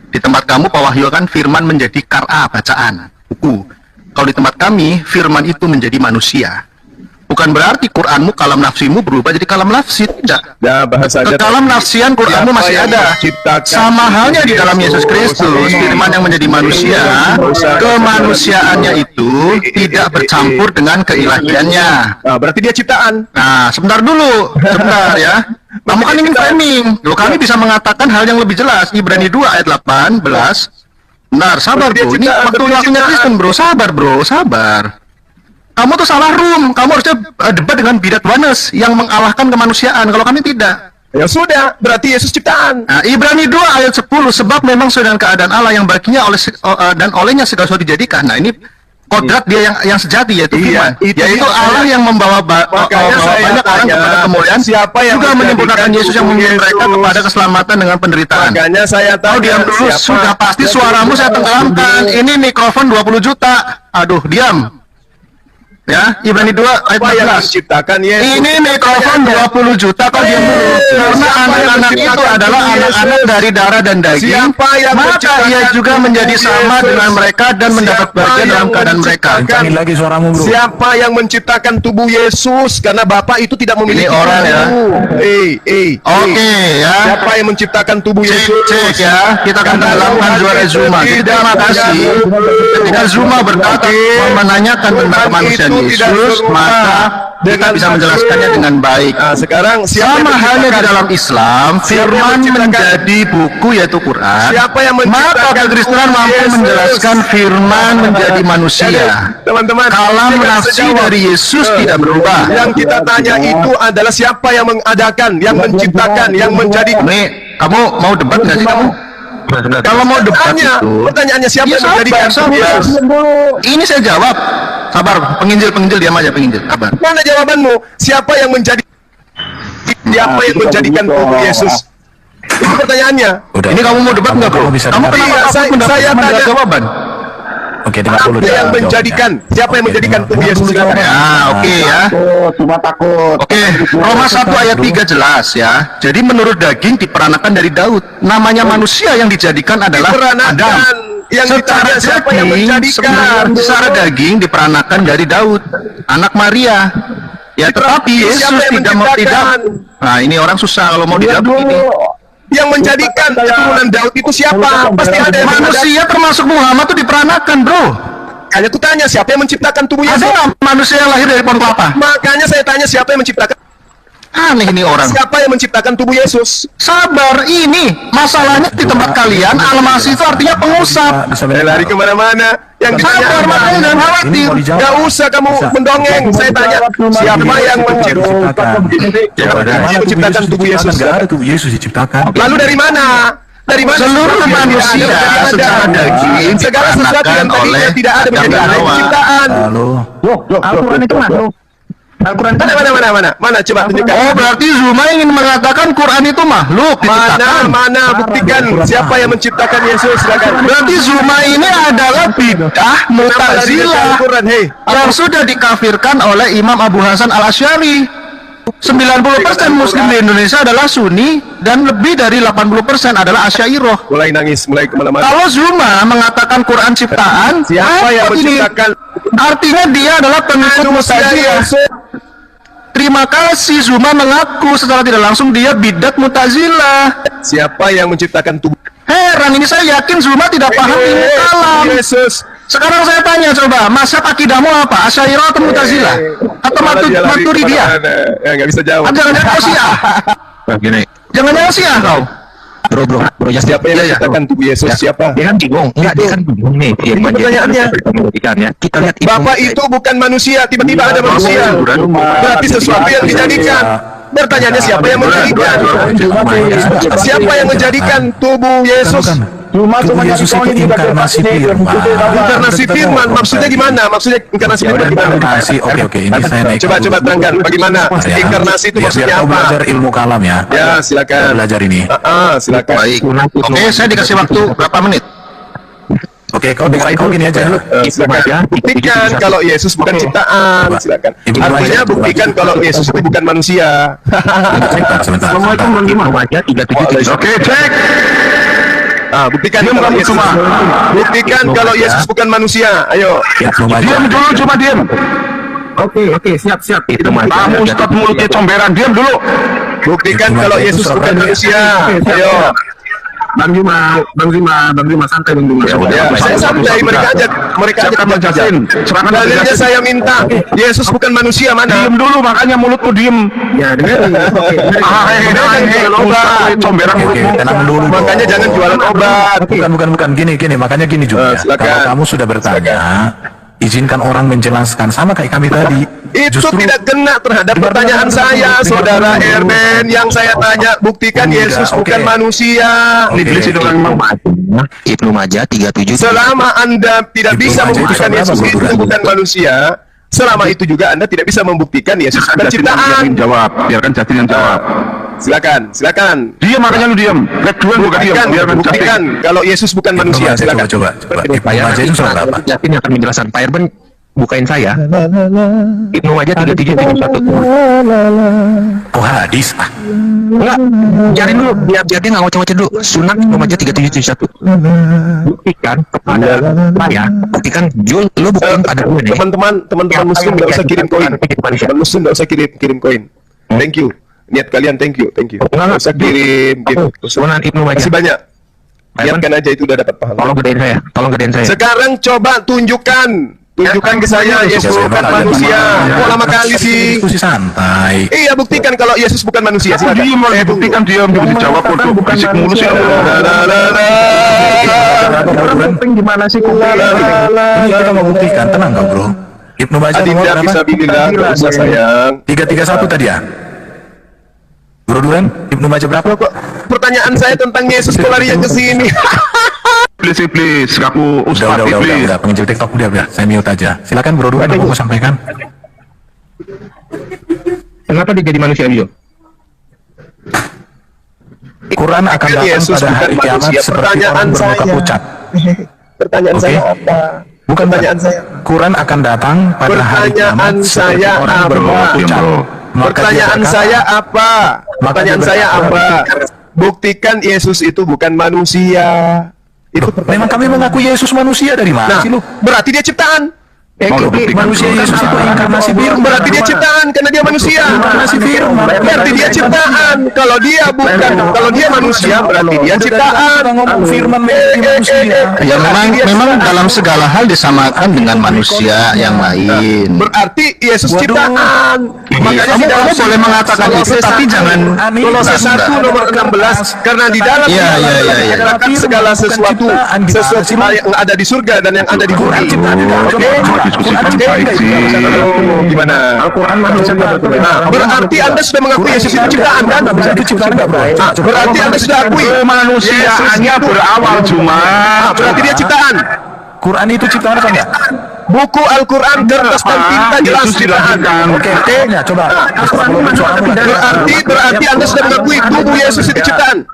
Di tempat kamu pewahyuan firman menjadi kar'a, bacaan, buku. Kalau di tempat kami firman itu menjadi manusia. Bukan berarti Quranmu, kalam nafsimu berubah jadi kalam nafsi, tidak. Ya, bahasa kalam nafsian Quranmu masih ada. Sama halnya di dalam Yesus Kristus, firman yang menjadi manusia, kemanusiaannya itu tidak bercampur dengan keilahiannya. Nah, berarti dia ciptaan. Nah, sebentar ya. Kamu kan ingin framing. Loh, kami bisa mengatakan hal yang lebih jelas. Ibrani 2 ayat 18. Benar, sabar bro. Ini waktunya Kristen bro. Sabar. Kamu tuh salah room. Kamu harusnya debat dengan bidat oneness yang mengalahkan kemanusiaan. Kalau kami tidak. Ya sudah, berarti Yesus ciptaan. Nah, Ibrani 2 ayat 10, sebab memang sedang keadaan Allah yang baginya dan olehnya segala sesuatu dijadikan. Nah, ini kodrat dia yang sejati, yaitu firman. Yaitu Allah yang membawa banyak orang kepada kemuliaan, siapa yang juga menyempurnakan Yesus yang membawa mereka kepada keselamatan dengan penderitaan. Makanya saya tanya, diam dulu, sudah pasti suaramu saya tenggelamkan. Ini mikrofon 20 juta. Aduh, diam. Ya, Ibrani 2 ayat 14. Menciptakan Yesus. Ini mikrofon 20 juta, kau diam dulu. Karena anak-anak itu adalah anak-anak dari darah dan daging, maka ia juga menjadi sama dengan mereka dan mendapat bagian dalam keadaan mereka. Kencangin lagi suaramu, bro. Siapa yang menciptakan tubuh Yesus? Karena Bapa itu tidak memiliki orang ya. Oke ya. Siapa yang menciptakan tubuh Yesus? Cek ya. Kita akan dalamkan suara Zuma. Terima kasih. Ketika Zuma berkata menanyakan tentang kemanusiaan Yesus, maka kita bisa menjelaskannya dengan baik. Sekarang sama halnya di dalam Islam, firman menjadi buku yaitu Quran. Maka kekristenan mampu menjelaskan firman menjadi manusia. Teman-teman, kalam nafsi dari Yesus tidak berubah. Yang kita tanya itu adalah siapa yang mengadakan, yang menciptakan, yang menjadi. Nih, kamu mau debat nggak sih kamu? Kalau mau debat itu, pertanyaannya siapa yang menjadikan Yesus? Ini saya jawab. Sabar, penginjil diam aja, penginjil. Sabar. Mana jawabanmu? Siapa yang menjadikan tubuh Yesus? Itu pertanyaannya. Ini kamu mau debat nggak, bro? Kamu kenapa saya tanya jawaban? Oke, siapa yang menjadikan tubuh Yesus? Oke ya. Cuma takut. Oke, Roma 1 ayat 3 jelas ya. Jadi menurut daging diperanakan dari Daud. Namanya manusia yang dijadikan adalah Adam. Yang secara daging, secara daging diperanakan dari Daud, anak Maria. Ya, tetapi Yesus tidak. Nah, ini orang susah kalau mau dijawab ini. Yang menjadikan keturunan Daud itu siapa? Pasti ada yang manusia termasuk Muhammad itu diperanakan, bro. Makanya aku tanya siapa yang menciptakan tubuh Yesus? Ada manusia yang lahir dari pohon kelapa? Makanya saya tanya siapa yang menciptakan. Aneh ini orang. Siapa yang menciptakan tubuh Yesus? Sabar, ini masalahnya di tempat kalian. Almasi itu artinya pengusap. Lari kemana-mana. Yang sabar, makanya jangan khawatir. Gak usah kamu mendongeng. Saya tanya siapa yang menciptakan tubuh Yesus? Gak ada tubuh Yesus diciptakan. Lalu dari mana? Dari mana? Seluruh manusia secara daging segala sesuatu yang tadinya tidak ada menjadi ada penciptaan. Al-Quran itu makhluk. Al-Quran mana coba tunjukkan. Oh, berarti Zuma ingin mengatakan Quran itu makhluk diciptakan. Mana buktikan siapa yang menciptakan Yesus, silakan. Berarti Zuma ini adalah bidah Mu'tazilah yang sudah dikafirkan oleh Imam Abu Hasan Al-Asy'ari. 90% Muslim di Indonesia adalah Sunni dan lebih dari 80% adalah Asy'ariyah. Mulai nangis, mulai kemana-mana. Kalau Zuma mengatakan Quran ciptaan, siapa yang menciptakan? Artinya dia adalah pengikut Mu'tazilah. Terima kasih, Zuma mengaku secara tidak langsung dia bidat Mu'tazilah. Siapa yang menciptakan tubuh? Heran, ini saya yakin Zuma tidak paham ilmu kalam. Yesus. Sekarang saya tanya coba, mazhab akidahmu apa? Asy'ariyah atau Mu'tazilah? Atau Maturidiyah? Ya, nggak bisa jawab. Jangan-jangan kau Syiah. Jangan-jangan Syiah kau. Bro, ya siapa yang menciptakan tubuh Yesus? Siapa? Dia kan bingung. Enggak, dia kan bingung nih. Pertanyaannya. Kita lihat Bapak itu bukan manusia, tiba-tiba ada manusia. Berarti sesuatu yang dijadikan. Pertanyaannya siapa yang menjadikan? Siapa yang menjadikan tubuh Yesus? Tubuh Yesus itu inkarnasi firman. Inkarnasi firman maksudnya gimana? Maksudnya inkarnasi firman gimana? Oke, ini saya naik. Coba terangkan bagaimana inkarnasi itu maksudnya apa? Belajar ilmu kalam ya. Ya, silakan. Belajar ini. Silakan. Baik. Oke, saya dikasih waktu berapa menit? Oke, kau gini aja. Silakan. Buktikan kalau Yesus bukan ciptaan. Silakan. Artinya buktikan kalau Yesus itu bukan manusia. Assalamualaikum. Oke, cek. Buktikan kalau Yesus. Buktikan kalau Yesus bukan manusia. Ayo. Diam dulu, coba diam. Oke, siap. Kamu stop mulutnya comberan, diam dulu. Buktikan kalau Yesus bukan manusia. Ayo. Bang Zuma, santai Bang Zuma. Ya, saya santai, mereka aja menjelasin. Dalilnya saya minta, Yesus bukan manusia, mana? Diam dulu, makanya mulutmu diam. Ya, dengerin. Comberan mulutmu. Tenang dulu. Makanya jangan jualan obat. Bukan. Gini. Makanya gini juga. Silakan. Kalau kamu sudah bertanya, izinkan orang menjelaskan sama kayak kami tadi. Itu tidak kena terhadap pertanyaan saya, saudara Erben. Yang saya tanya, buktikan Yesus bukan manusia. Iblis itu orang Ibnu Majah 37. Selama Anda tidak bisa membuktikan Yesus itu bukan manusia, selama itu juga Anda tidak bisa membuktikan Yesus bukan ciptaan. Biarkan Justin yang jawab. Silakan. Diam, makanya lu diam. Buktikan kalau Yesus bukan manusia. Silakan. Coba. Ibnu Majah itu soal apa? Yakin akan menjelaskan. Pak Erben bukain saya. Ibnu Majah 37:1. Oh, hadis. Enggak, biarin dulu, biar dia nggak ngoceh-ngoceh dulu. Sunat Ibnu Majah 37:1. Buktikan kepada saya, buktikan Jul, lu buktiin pada gue nih. Teman-teman Muslim nggak usah kirim koin. Teman Muslim nggak usah kirim koin. Thank you. Niat kalian thank you. Nggak usah kirim. Sunat Ibnu Majah. Masih banyak. Niatkan aja itu udah dapat pahala. Tolong gedein saya. Sekarang coba tunjukkan ke saya Yesus bukan manusia. Kok lama kali sih? Diskusi santai. Iya, buktikan kalau Yesus bukan manusia. Silakan. Buktikan diam, dijawab untuk fisik mulu sih. Gimana sih? Ini kita mau buktikan, tenang kau bro. Ibnu Majah Adinda bisa bilang, nggak usah sayang. 331 tadi ya? Bro Duran, Ibnu Majah berapa kok? Pertanyaan saya tentang Yesus kok larinya ke sini. Please, kamu Udah, penginjil TikTok udah, saya mute aja. Silakan Bro Duran, apa mau sampaikan? Kenapa dia jadi manusia dia? Quran akan datang Yesus pada hari bukan kiamat manusia. seperti Pertanyaan orang bermuka saya. pucat. Pertanyaan saya apa? Bukan Pertanyaan saya. Quran akan datang pada hari kiamat seperti orang bermuka pucat. Pertanyaan saya apa? Pertanyaan saya apa? Buktikan Yesus itu bukan manusia. Itu Memang kami mengaku Yesus manusia dari mana sih lu? Berarti dia ciptaan. Manusia Yesus itu inkarnasi firman. Berarti dia ciptaan karena dia manusia. Inkarnasi firman. Berarti dia ciptaan. Kalau dia manusia berarti dia ciptaan. Ngomong firman menjadi manusia. Ya memang dalam segala hal disamakan dengan manusia yang lain. Berarti Yesus ciptaan. Makanya Kamu boleh mengatakan itu, tapi jangan Kolose 1 nomor 16 karena di dalam dikatakan segala sesuatu yang ada di surga dan yang ada di bumi. Gimana? Al-Quran manusia. Berarti Anda sudah mengakui Yesus itu ciptaan kan? Berarti Anda sudah akui Manusiaannya berawal cuma. berarti dia ciptaan. Quran itu ciptaan apa enggak? Buku Al-Quran kertas dan tinta jelas ciptaan. Oke, coba. Berarti Anda sudah mengakui tubuh Yesus itu ciptaan.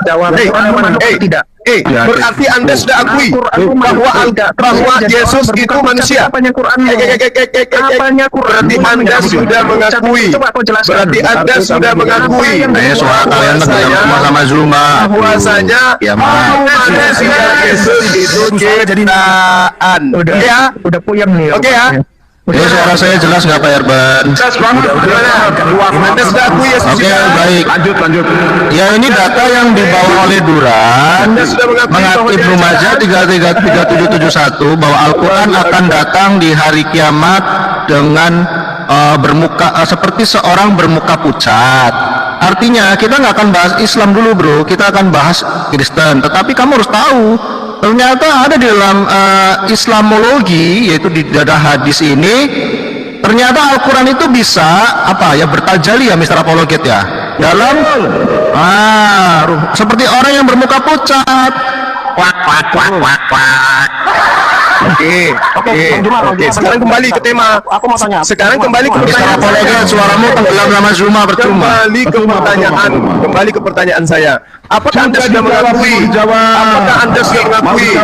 Berarti Anda sudah akui bahwa Yesus itu manusia. Berarti Anda sudah mengakui. Berarti Anda sudah mengakui. sama Zuma. Bahwasanya manusia Yesus itu ciptaan. Udah puyeng nih. Oke ya. Ya, suara saya jelas nggak Pak Erban? Jelas banget. Anda sudah akui Yesus Oke, ciptaan. baik. Lanjut. Ya, ini data yang dibawa oleh Duran mengakui Ibnu Majah 3771 bahwa Al-Quran akan datang di hari kiamat dengan seperti seorang bermuka pucat. Artinya kita nggak akan bahas Islam dulu bro, kita akan bahas Kristen. Tetapi kamu harus tahu, ternyata ada di dalam Islamologi, yaitu di dadah hadis ini, ternyata Al-Quran itu bisa bertajali ya Mr. Apologet ya, dalam seperti orang yang bermuka pucat. Oke. Sekarang kembali ke tema. Aku mau tanya. Sekarang kembali ke Mr. pertanyaan Apologet, saya. suaramu tenggelam sama Zuma percuma. Kembali ke pertanyaan saya. Apakah Anda sudah mengakui? Apakah Anda sudah mengakui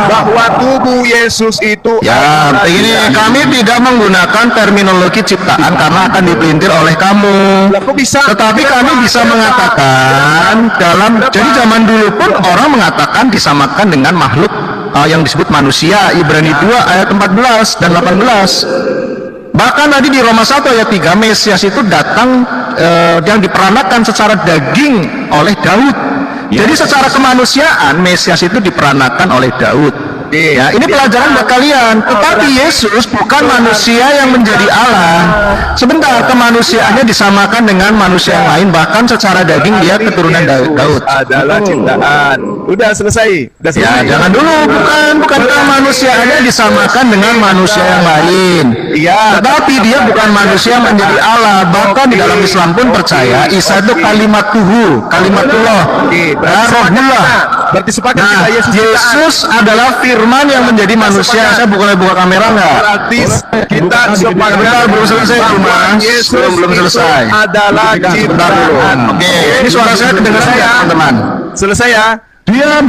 bahwa tubuh Yesus itu? Ya, ini kami tidak menggunakan terminologi ciptaan karena akan dipelintir oleh kamu. Kok bisa? Tetapi kami bisa mengatakan jadi zaman dulu pun orang mengatakan disamakan dengan makhluk yang disebut manusia. Ibrani 2 ayat 14 dan 18. Bahkan tadi di Roma 1 ayat 3 Mesias itu datang yang diperanakan secara daging oleh Daud. Jadi secara kemanusiaan Mesias itu diperanakan oleh Daud. Ya, ini pelajaran buat kalian. Tetapi Yesus bukan manusia yang menjadi Allah. Sebentar, kemanusiaannya disamakan dengan manusia yang lain, bahkan secara daging dia keturunan Daud. Adalah ciptaan. Udah selesai. Udah Ya, selesai. jangan dulu, bukan kemanusiaannya disamakan dengan manusia yang lain. Iya. Tetapi dia bukan manusia yang menjadi Allah. Bahkan di dalam Islam pun percaya Isa itu kalimatullah, rohullah. Berarti sepakat Nah, kita Yesus Yesus adalah firman yang menjadi manusia. Saya buka kamera nggak? Berarti kita sepakat Bentar, belum selesai tuh, bahwa Mas. Yesus Belum selesai. itu adalah ciptaan. Oke, ini suara saya kedengaran Selesai ya, ya. teman-teman. Selesai ya. Dia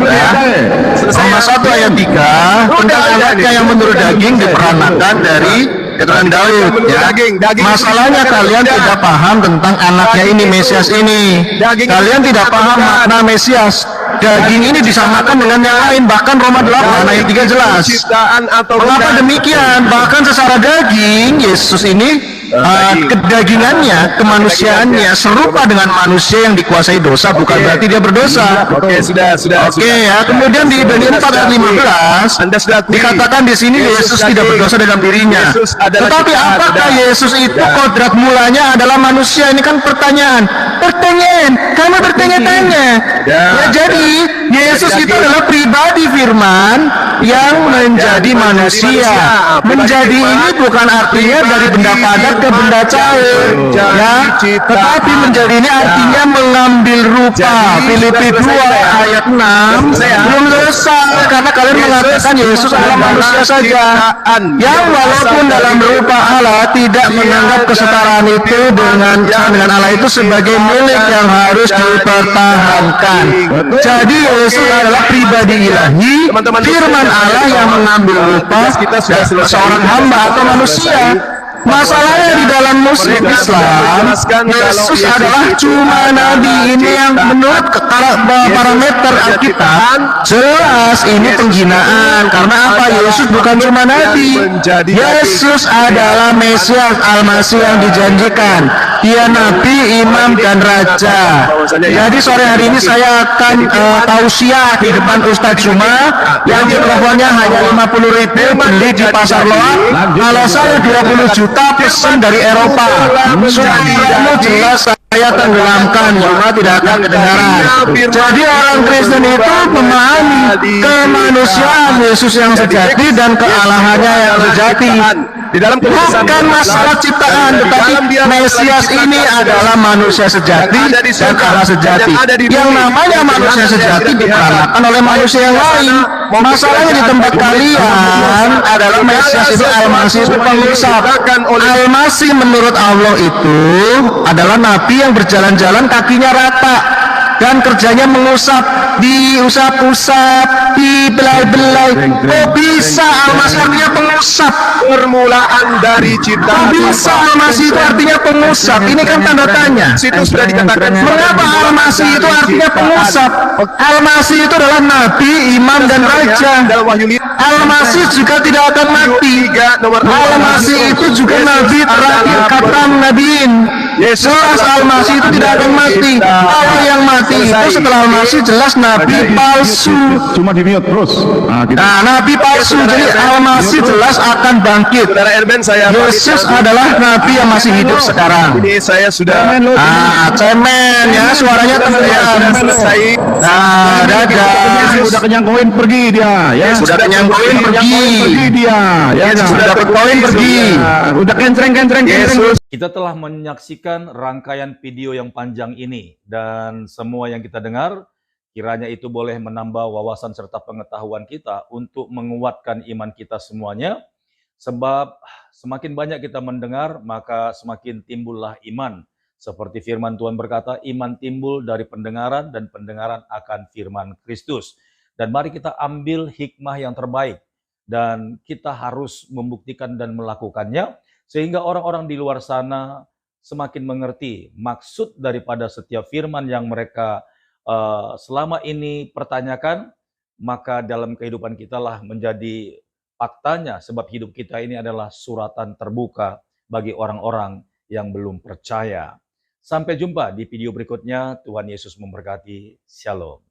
Selesai Roma ya. 1 ayat 3 tentang anaknya yang menurut daging diperanakan dari keturunan Daud. Ya. Masalahnya kalian tidak paham tentang anaknya ini, Mesias ini. Kalian tidak paham makna Mesias. Daging ini disamakan dengan yang lain, bahkan Roma 8 ayat 3 jelas. Ciptaan atau Mengapa demikian? Bahkan secara daging, Yesus ini kedagingannya, kemanusiaannya serupa dengan manusia yang dikuasai dosa, bukan berarti dia berdosa. Oke, sudah. Oke ya, kemudian di Ibrani 4 ayat 15 dikatakan di sini Yesus tidak berdosa dalam dirinya. Tetapi apakah Yesus itu kodrat mulanya adalah manusia? Ini kan pertanyaan, kamu bertanya-tanya. Ya, jadi Yesus itu adalah pribadi firman yang menjadi manusia. Menjadi ini bukan artinya dari benda padat ke benda cair, ya. Tetapi menjadi ini artinya mengambil rupa. Filipi 2 ayat 6 belum selesai karena kalian mengatakan Yesus adalah manusia saja, yang walaupun dalam rupa Allah tidak menganggap kesetaraan itu dengan Allah itu sebagai milik yang harus dipertahankan. Jadi Yesus adalah pribadi ilahi, firman Allah yang mengambil rupa seorang hamba atau manusia. Masalahnya di dalam Muslim Islam, Yesus adalah cuma nabi. Ini yang menurut parameter Alkitab jelas ini penghinaan. Karena apa? Yesus bukan cuma nabi. Yesus adalah Mesias, Al-Masih yang dijanjikan. Dia nabi, imam, dan raja. Jadi sore hari ini saya akan tausiah di depan Ustadz Cuma yang mikrofonnya hanya 50.000, beli di pasar Loak. Kalau saya 20 juta pesan dari Eropa. Suaranya jelas saya tenggelamkan, cuma tidak akan kedengaran. Jadi orang Kristen itu memahami kemanusiaan Yesus yang sejati dan kealahannya yang sejati. Bukan masalah ciptaan, tetapi Mesias ini adalah manusia sejati dan Allah sejati. Yang namanya manusia sejati diperankan oleh manusia yang lain. Masalahnya di tempat kalian adalah Mesias itu Al-Masih itu pengusap. Al-Masih menurut Allah itu adalah nabi yang berjalan-jalan kakinya rata dan kerjanya mengusap, diusap-usap, dibelai-belai. Kok bisa Al-Masih artinya pengusap? Permulaan dari ciptaan. Kok bisa Al-Masih itu artinya pengusap? Ini kan tanda tanya. Situ sudah dikatakan. Mengapa Al-Masih itu artinya pengusap? Al-Masih itu adalah nabi, imam, dan raja. Al-Masih juga tidak akan mati. Al-Masih itu juga nabi terakhir, kata nabiin. Jelas Al-Masih itu tidak akan mati. Kalau yang mati itu setelah Al-Masih jelas nabi palsu. Cuma di mute terus. Nah, nabi palsu. Jadi Al-Masih jelas akan bangkit. Yesus adalah nabi yang masih hidup sekarang. Ini saya sudah cemen ya, suaranya terdiam. Nah, dadah. Sudah kenyang koin pergi dia, ya. Sudah kenyang koin pergi dia, ya. Sudah dapat koin pergi. Udah kentreng. Kita telah menyaksikan rangkaian video yang panjang ini, dan semua yang kita dengar kiranya itu boleh menambah wawasan serta pengetahuan kita untuk menguatkan iman kita semuanya, sebab semakin banyak kita mendengar maka semakin timbullah iman. Seperti firman Tuhan berkata, iman timbul dari pendengaran dan pendengaran akan firman Kristus. Dan mari kita ambil hikmah yang terbaik dan kita harus membuktikan dan melakukannya sehingga orang-orang di luar sana semakin mengerti maksud daripada setiap firman yang mereka selama ini pertanyakan, maka dalam kehidupan kita lah menjadi faktanya, sebab hidup kita ini adalah suratan terbuka bagi orang-orang yang belum percaya. Sampai jumpa di video berikutnya. Tuhan Yesus memberkati. Shalom.